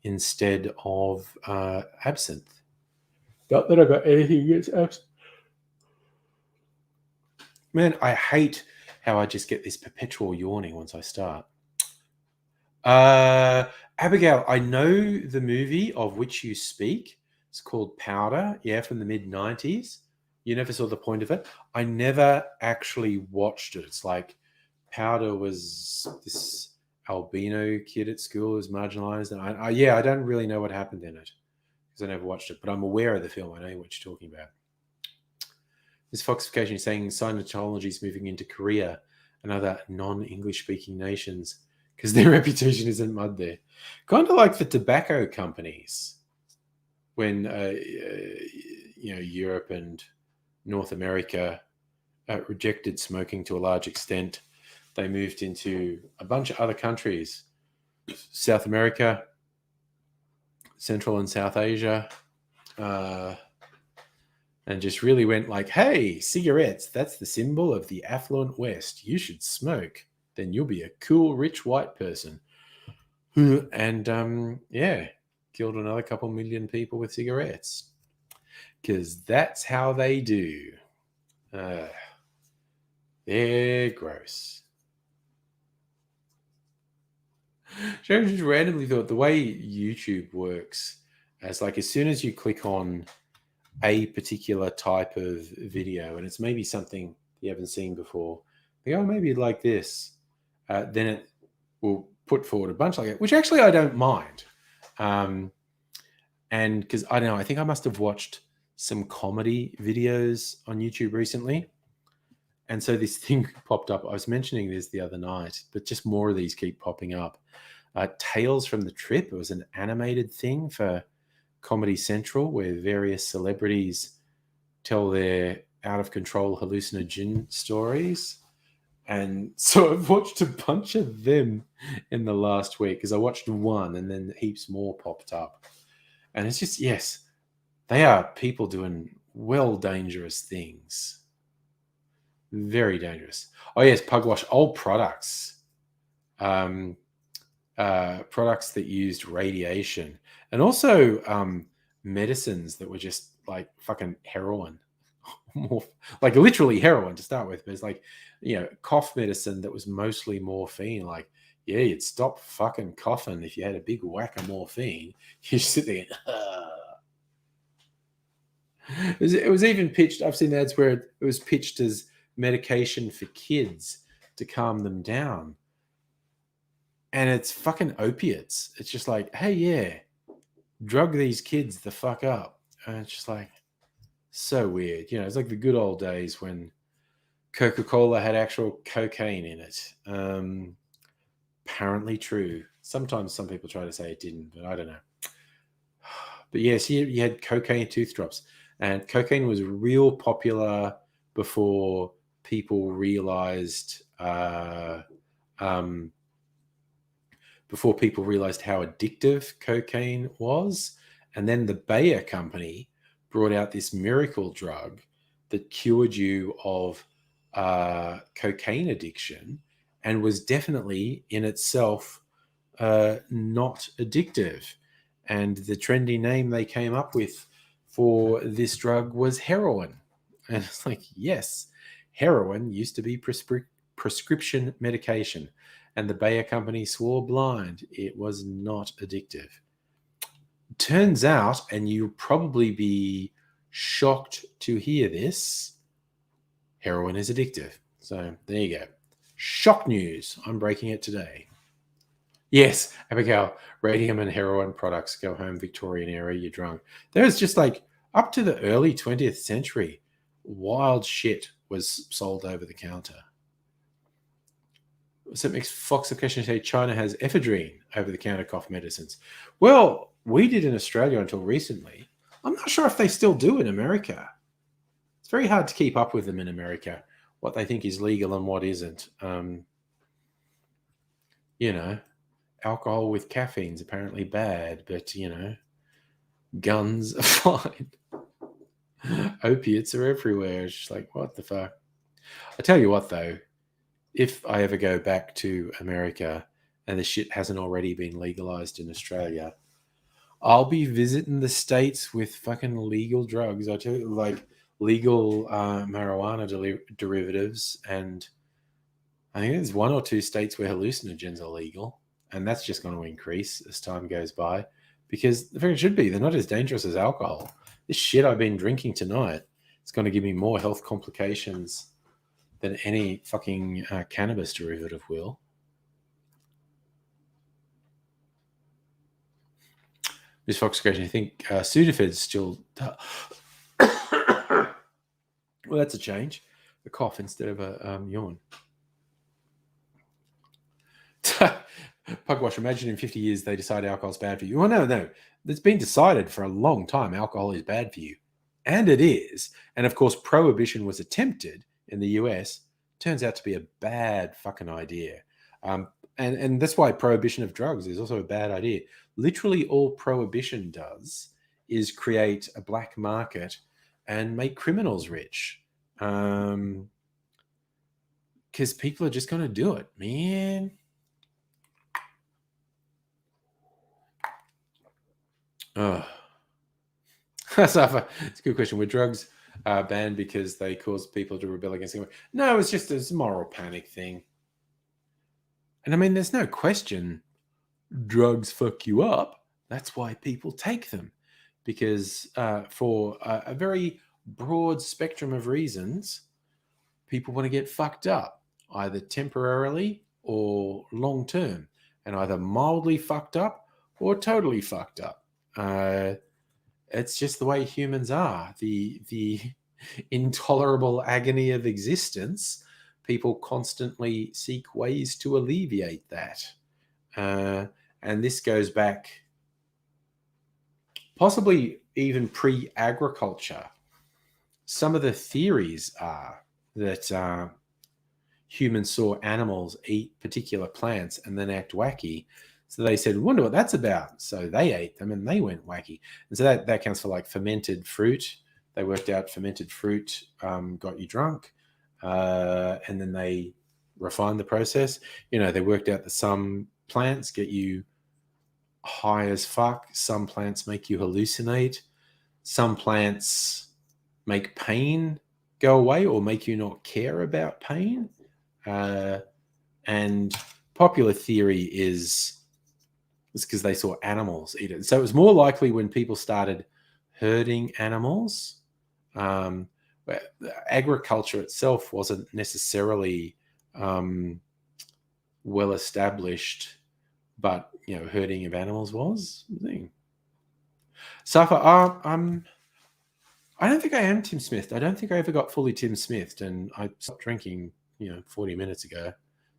Speaker 1: instead of absinthe. Not that I got anything against absinthe. Man, I hate how I just get this perpetual yawning once I start. Abigail, I know the movie of which you speak. It's called Powder, from the mid-90s. You never saw the point of it. I never actually watched it. It's like Powder was this albino kid at school is marginalized. And I don't really know what happened in it because I never watched it, but I'm aware of the film. I know what you're talking about. This Foxification is saying Scientology is moving into Korea and other non-English speaking nations because their reputation isn't mud there. Kind of like the tobacco companies when Europe and North America rejected smoking to a large extent. They moved into a bunch of other countries, South America, Central and South Asia, and just really went like, hey, cigarettes, that's the symbol of the affluent West. You should smoke. Then you'll be a cool, rich white person. And killed another couple million people with cigarettes. Because that's how they do. They're gross. Sharon just randomly thought the way YouTube works, as soon as you click on a particular type of video, and it's maybe something you haven't seen before, they go, maybe like this, then it will put forward a bunch like it, which actually I don't mind. And because I don't know, I think I must have watched some comedy videos on YouTube recently. And so this thing popped up. I was mentioning this the other night, but just more of these keep popping up. Tales from the Trip. It was an animated thing for Comedy Central where various celebrities tell their out-of-control hallucinogen stories. And so I've watched a bunch of them in the last week because I watched one and then heaps more popped up. And it's just, yes, they are people doing dangerous things. Very dangerous. Oh, yes, Pugwash, old products. Products that used radiation and also medicines that were just like fucking heroin. Like literally heroin to start with, but it's like, cough medicine that was mostly morphine. Like, yeah, you'd stop fucking coughing if you had a big whack of morphine. You sit there and, it was even pitched, I've seen ads where it was pitched as medication for kids to calm them down. And it's fucking opiates. It's just like, hey, yeah, drug these kids the fuck up. And it's just like, so weird. It's like the good old days when Coca-Cola had actual cocaine in it. Apparently true. Sometimes some people try to say it didn't, but I don't know. But yes, you had cocaine tooth drops. And cocaine was real popular before people realized how addictive cocaine was. And then the Bayer company brought out this miracle drug that cured you of cocaine addiction and was definitely in itself not addictive. And the trendy name they came up with for this drug was heroin. And it's like, yes, heroin used to be prescription medication. And the Bayer company swore blind it was not addictive. Turns out, and you'll probably be shocked to hear this, heroin is addictive. So there you go. Shock news. I'm breaking it today. Yes, Abigail, radium and heroin products. Go home, Victorian era, you're drunk. There's just like up to the early 20th century, wild shit was sold over the counter. So it makes Fox occasionally say China has ephedrine over-the-counter cough medicines. Well, we did in Australia until recently. I'm not sure if they still do in America. It's very hard to keep up with them in America, what they think is legal and what isn't. Alcohol with caffeine is apparently bad, but, guns are fine. Opiates are everywhere. It's just like, what the fuck? I tell you what, though. If I ever go back to America and the shit hasn't already been legalized in Australia, I'll be visiting the states with fucking legal drugs. I tell you, like legal marijuana derivatives. And I think there's 1 or 2 states where hallucinogens are legal. And that's just going to increase as time goes by because the fact should be, they're not as dangerous as alcohol. This shit I've been drinking tonight, it's going to give me more health complications than any fucking cannabis derivative will. Miss Fox question, I think Sudafed's still... Well, that's a change. A cough instead of a yawn. Pugwash, imagine in 50 years they decide alcohol's bad for you. Well, no. It's been decided for a long time alcohol is bad for you. And it is. And of course, prohibition was attempted in the US. Turns out to be a bad fucking idea. And that's why prohibition of drugs is also a bad idea. Literally all prohibition does is create a black market and make criminals rich. Because people are just going to do it, man. Oh. It's a good question. Were drugs banned because they caused people to rebel against them? No, it's just a moral panic thing. And I mean, there's no question drugs fuck you up. That's why people take them. Because for a very broad spectrum of reasons, people want to get fucked up, either temporarily or long term, and either mildly fucked up or totally fucked up. It's just the way humans are. The intolerable agony of existence, people constantly seek ways to alleviate that. And this goes back possibly even pre-agriculture. Some of the theories are that humans saw animals eat particular plants and then act wacky. So they said, wonder what that's about. So they ate them and they went wacky. And so that counts for like fermented fruit. They worked out fermented fruit got you drunk. And then they refined the process. They worked out that some plants get you high as fuck. Some plants make you hallucinate. Some plants make pain go away or make you not care about pain. And popular theory is because they saw animals eat it. So it was more likely when people started herding animals. Agriculture itself wasn't necessarily well established, but herding of animals was the thing. Safa, I don't think I am Tim Smithed. I don't think I ever got fully Tim Smithed, and I stopped drinking 40 minutes ago.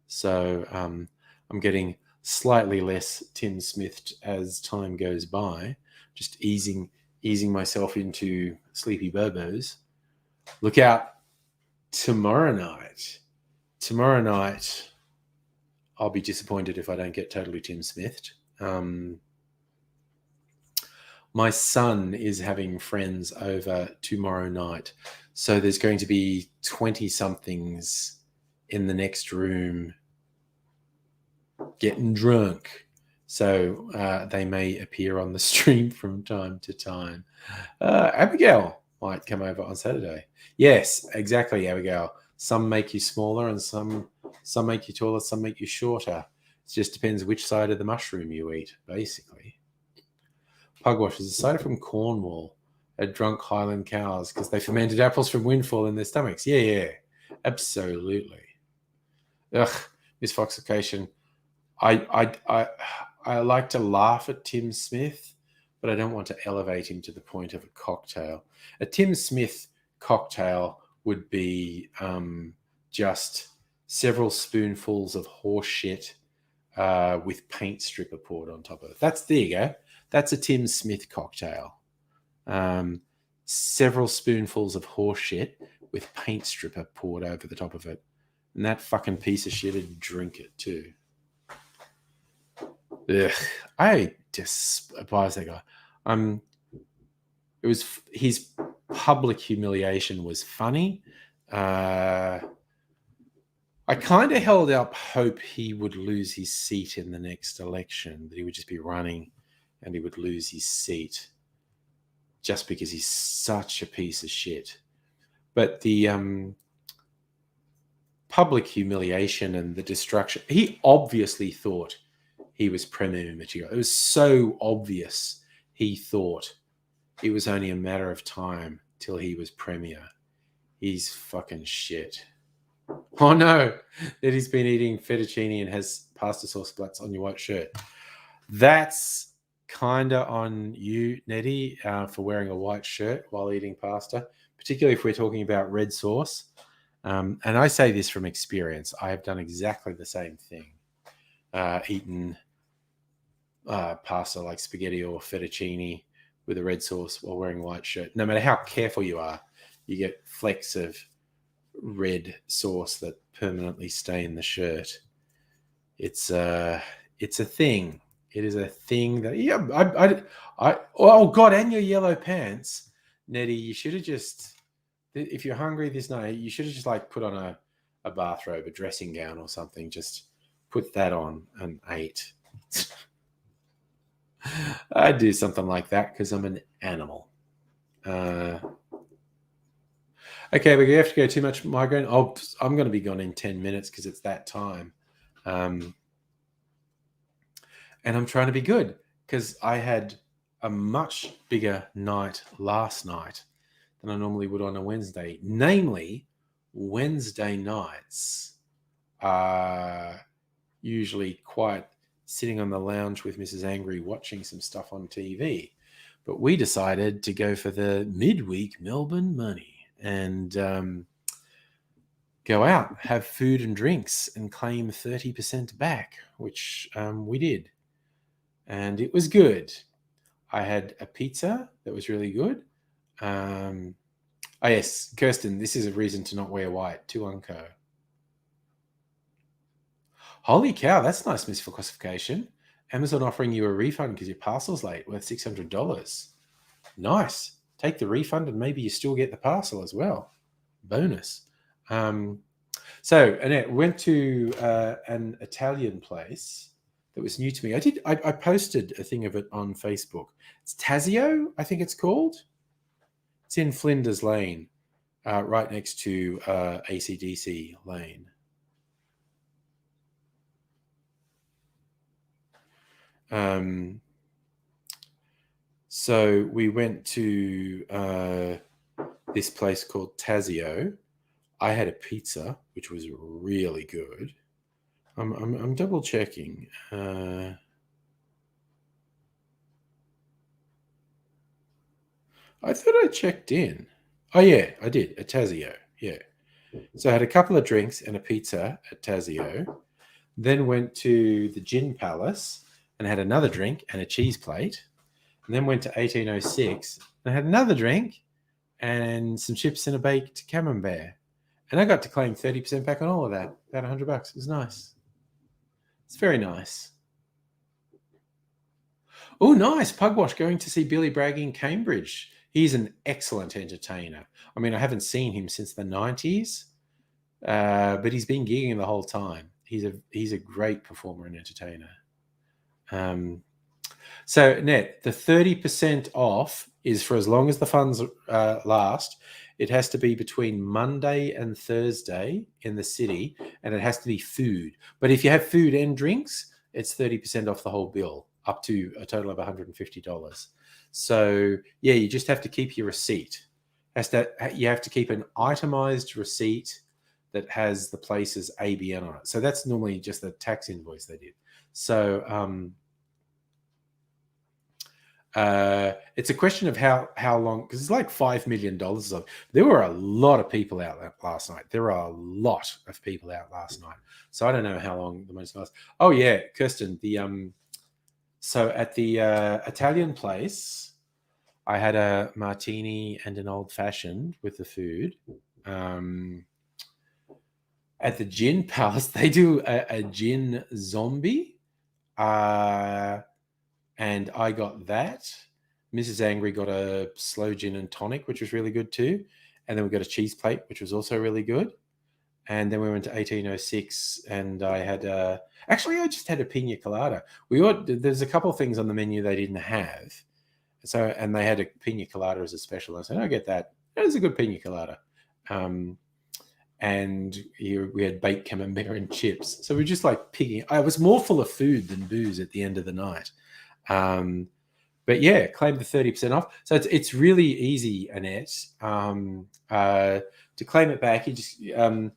Speaker 1: So I'm getting slightly less Tim Smithed as time goes by, just easing myself into sleepy bobos. Look out tomorrow night. Tomorrow night, I'll be disappointed if I don't get totally Tim Smithed. My son is having friends over tomorrow night. So there's going to be 20-somethings in the next room getting drunk. So they may appear on the stream from time to time. Abigail might come over on Saturday. Yes, exactly, Abigail. Some make you smaller and some make you taller, some make you shorter. It just depends which side of the mushroom you eat, basically. Pugwash is a cider from Cornwall had drunk Highland cows because they fermented apples from windfall in their stomachs. Yeah, absolutely. Ugh, misfoxication. I like to laugh at Tim Smith, but I don't want to elevate him to the point of a cocktail. A Tim Smith cocktail would be just several spoonfuls of horse shit with paint stripper poured on top of it. There you go. That's a Tim Smith cocktail. Several spoonfuls of horse shit with paint stripper poured over the top of it. And that fucking piece of shit would drink it too. Ugh, I despise that guy. His public humiliation was funny. I kind of held up hope he would lose his seat in the next election, that he would just be running and he would lose his seat just because he's such a piece of shit. But the public humiliation and the destruction, he obviously thought he was premier material. It was so obvious he thought it was only a matter of time till he was premier. He's fucking shit. Oh no, that he's been eating fettuccine and has pasta sauce splats on your white shirt. That's kind of on you, Nettie, for wearing a white shirt while eating pasta, particularly if we're talking about red sauce. And I say this from experience. I have done exactly the same thing. Eaten pasta like spaghetti or fettuccine with a red sauce while wearing a white shirt. No matter how careful you are, you get flecks of red sauce that permanently stain the shirt. It's a thing. It is a thing that oh God, and your yellow pants, Nettie. You should have just, if you're hungry this night, you should have just like put on a bathrobe, a dressing gown or something. Just put that on and ate. I'd do something like that because I'm an animal. Okay, but you have to go too much migraine. I'm going to be gone in 10 minutes because it's that time. And I'm trying to be good because I had a much bigger night last night than I normally would on a Wednesday. Namely, Wednesday nights are usually quite sitting on the lounge with Mrs. Angry watching some stuff on TV. But we decided to go for the midweek Melbourne money and go out, have food and drinks and claim 30% back, which we did. And it was good. I had a pizza that was really good. Oh, yes, Kirsten, this is a reason to not wear white. To Unco. Holy cow, that's nice misclassification. Amazon offering you a refund because your parcel's late, worth $600. Nice. Take the refund and maybe you still get the parcel as well. Bonus. So, Annette, went to an Italian place that was new to me. I posted a thing of it on Facebook. It's Tazio, I think it's called. It's in Flinders Lane, right next to AC/DC Lane. So we went to this place called Tazio. I had a pizza, which was really good. I'm double checking. I thought I checked in. Oh yeah, I did at Tazio. Yeah. So I had a couple of drinks and a pizza at Tazio. Then went to the Gin Palace and had another drink and a cheese plate. And then went to 1806 and had another drink and some chips and a baked camembert. And I got to claim 30% back on all of that. About $100. It was nice. It's very nice. Oh, nice. Pugwash going to see Billy Bragg in Cambridge. He's an excellent entertainer. I mean, I haven't seen him since the 90s, but he's been gigging the whole time. He's a great performer and entertainer. So, Net, the 30% off is for as long as the funds last. It has to be between Monday and Thursday in the city, and it has to be food. But if you have food and drinks, it's 30% off the whole bill, up to a total of $150. So, yeah, you just have to keep your receipt. You have to keep an itemized receipt that has the place's ABN on it. So that's normally just the tax invoice they did. So it's a question of how long, because it's like $5 million. There were a lot of people out last night. There were a lot of people out last night. So I don't know how long the most lasts. Oh yeah, Kirsten. So at the Italian place, I had a martini and an old fashioned with the food. At the Gin Palace, they do a gin zombie. And I got that. Mrs. Angry got a slow gin and tonic, which was really good too. And then we got a cheese plate, which was also really good. And then we went to 1806 and I had actually I just had a pina colada. There's a couple of things on the menu they didn't have. So, and they had a pina colada as a special. I said, I get that. That was a good pina colada. And we had baked camembert and chips. So we were just like picking. I was more full of food than booze at the end of the night. But yeah, claim the 30% off. So it's really easy, Annette. To claim it back, you just you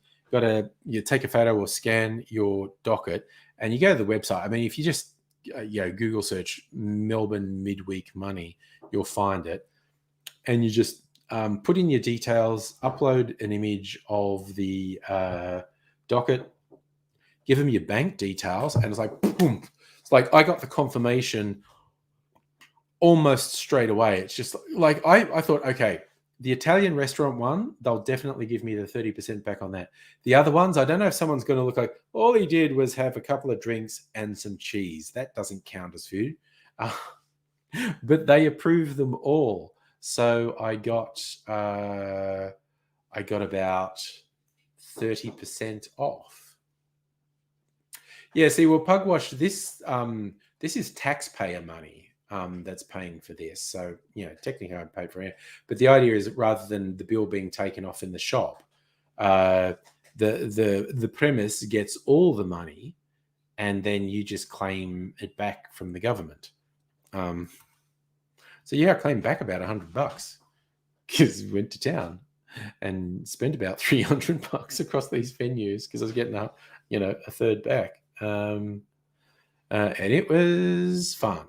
Speaker 1: take a photo or scan your docket and you go to the website. I mean, if you just Google search Melbourne midweek money, you'll find it. And you just put in your details, upload an image of the docket, give them your bank details, and it's like, boom. It's like I got the confirmation almost straight away. It's just like I thought, okay, the Italian restaurant one, they'll definitely give me the 30% back on that. The other ones, I don't know if someone's going to look like, all he did was have a couple of drinks and some cheese. That doesn't count as food. But they approve them all. So I got about 30% off. Yeah, see, well, Pugwash, this is taxpayer money that's paying for this. So, technically I paid for it. But the idea is rather than the bill being taken off in the shop, the premise gets all the money and then you just claim it back from the government. So I claimed back about $100 because we went to town and spent about $300 across these venues because I was getting a third back. And it was fun.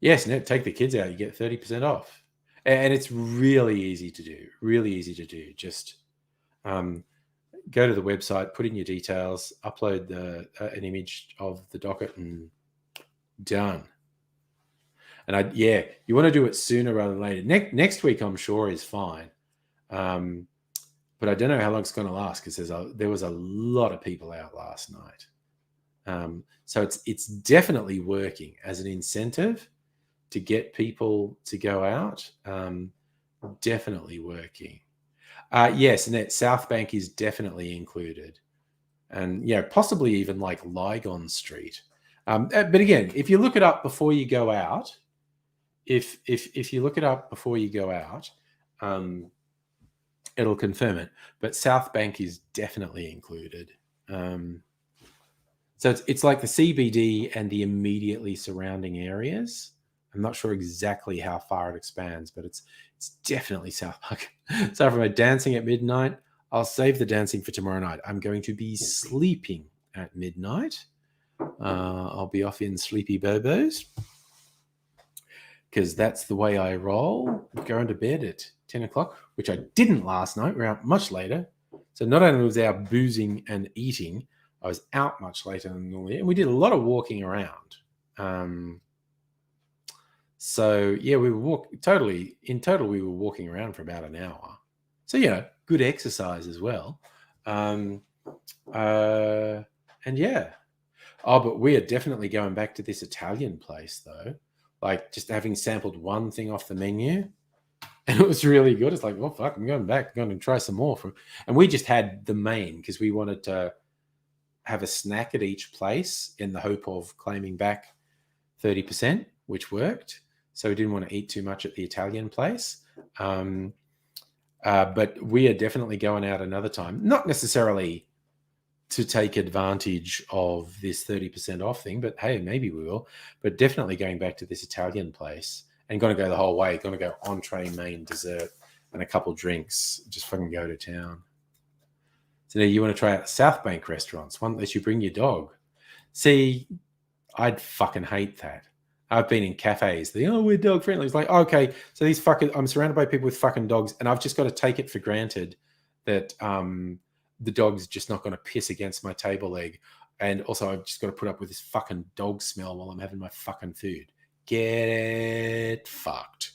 Speaker 1: Yes, and take the kids out, you get 30% off. And it's really easy to do. Just go to the website, put in your details, upload an image of the docket, and done. And you want to do it sooner rather than later. Next week, I'm sure, is fine. But I don't know how long it's going to last because there was a lot of people out last night. So it's definitely working as an incentive to get people to go out. Definitely working. Yes, and that South Bank is definitely included. And, possibly even like Lygon Street. But again, if you look it up before you go out, if you look it up before you go out, it'll confirm it. But South Bank is definitely included. So it's like the CBD and the immediately surrounding areas. I'm not sure exactly how far it expands, but it's definitely South Bank. So from a dancing at midnight, I'll save the dancing for tomorrow night. I'm going to be sleeping at midnight. I'll be off in sleepy bobos because that's the way I roll. Going to bed at 10 o'clock, which I didn't last night. We're out much later. So not only was our boozing and eating, I was out much later than normally. And we did a lot of walking around. We were in total, we were walking around for about an hour. So, good exercise as well. And yeah. Oh, but we are definitely going back to this Italian place, though. Like, just having sampled one thing off the menu, and it was really good. It's like, well, fuck, I'm going back. I'm going to try some more. And we just had the main because we wanted to have a snack at each place in the hope of claiming back 30%, which worked. So we didn't want to eat too much at the Italian place. But we are definitely going out another time. Not necessarily to take advantage of this 30% off thing, but hey, maybe we will. But definitely going back to this Italian place and going to go the whole way. Going to go entree, main, dessert, and a couple drinks. Just fucking go to town. So now you want to try out South Bank restaurants, one that lets you bring your dog. See, I'd fucking hate that. I've been in cafes. We're dog friendly. It's like, okay, so I'm surrounded by people with fucking dogs, and I've just got to take it for granted that the dog's just not going to piss against my table leg. And also I've just got to put up with this fucking dog smell while I'm having my fucking food. Get fucked.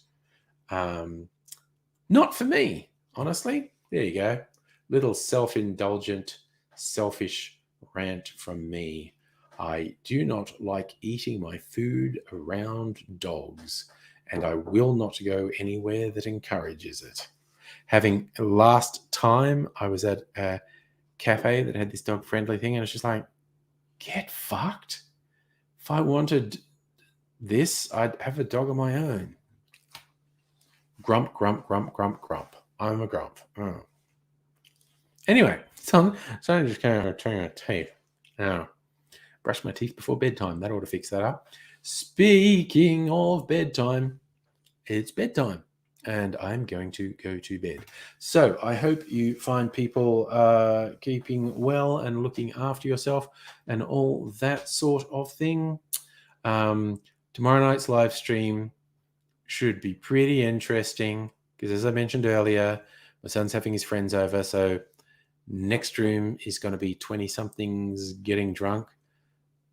Speaker 1: Not for me, honestly. There you go. Little self-indulgent, selfish rant from me. I do not like eating my food around dogs, and I will not go anywhere that encourages it. Last time I was at a cafe that had this dog-friendly thing, and it's just like, get fucked. If I wanted this, I'd have a dog of my own. Grump, grump, grump, grump, grump. I'm a grump. Oh. Anyway, so I'm just kind of turning my teeth. Now, brush my teeth before bedtime. That ought to fix that up. Speaking of bedtime, it's bedtime. and I'm going to go to bed. So I hope you find people keeping well and looking after yourself and all that sort of thing. Tomorrow night's live stream should be pretty interesting because, as I mentioned earlier, my son's having his friends over. So next room is going to be 20-somethings getting drunk.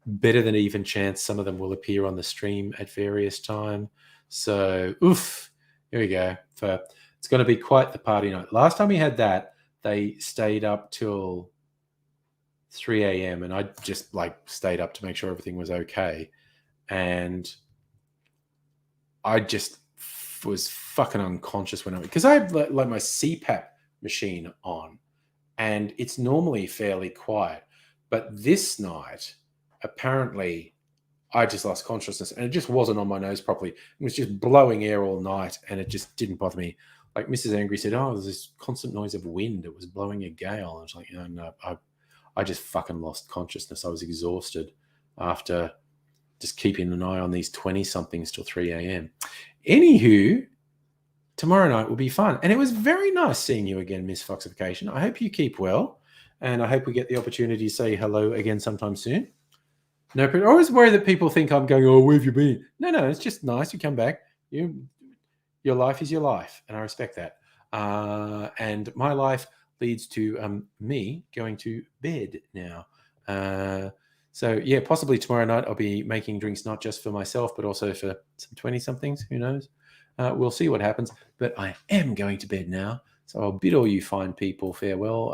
Speaker 1: Better than even chance some of them will appear on the stream at various time. So, oof, here we go. It's going to be quite the party night. Last time we had that, they stayed up till 3 a.m. and I just stayed up to make sure everything was okay. And I just was fucking unconscious when because I have my CPAP machine on, and it's normally fairly quiet. But this night, apparently, I just lost consciousness, and it just wasn't on my nose properly. It was just blowing air all night, and it just didn't bother me. Like Mrs. Angry said, "Oh, there's this constant noise of wind. It was blowing a gale." And I was like, no, I just fucking lost consciousness. I was exhausted after just keeping an eye on these 20-somethings till 3 a.m. Anywho, tomorrow night will be fun. And it was very nice seeing you again, Miss Foxification. I hope you keep well, and I hope we get the opportunity to say hello again sometime soon. No, but I always worry that people think I'm going, oh, where have you been? No, it's just nice you come back. Your life is your life, and I respect that. And my life leads to me going to bed now. So, yeah, possibly tomorrow night I'll be making drinks not just for myself, but also for some 20-somethings. Who knows? We'll see what happens. But I am going to bed now. So I'll bid all you fine people farewell.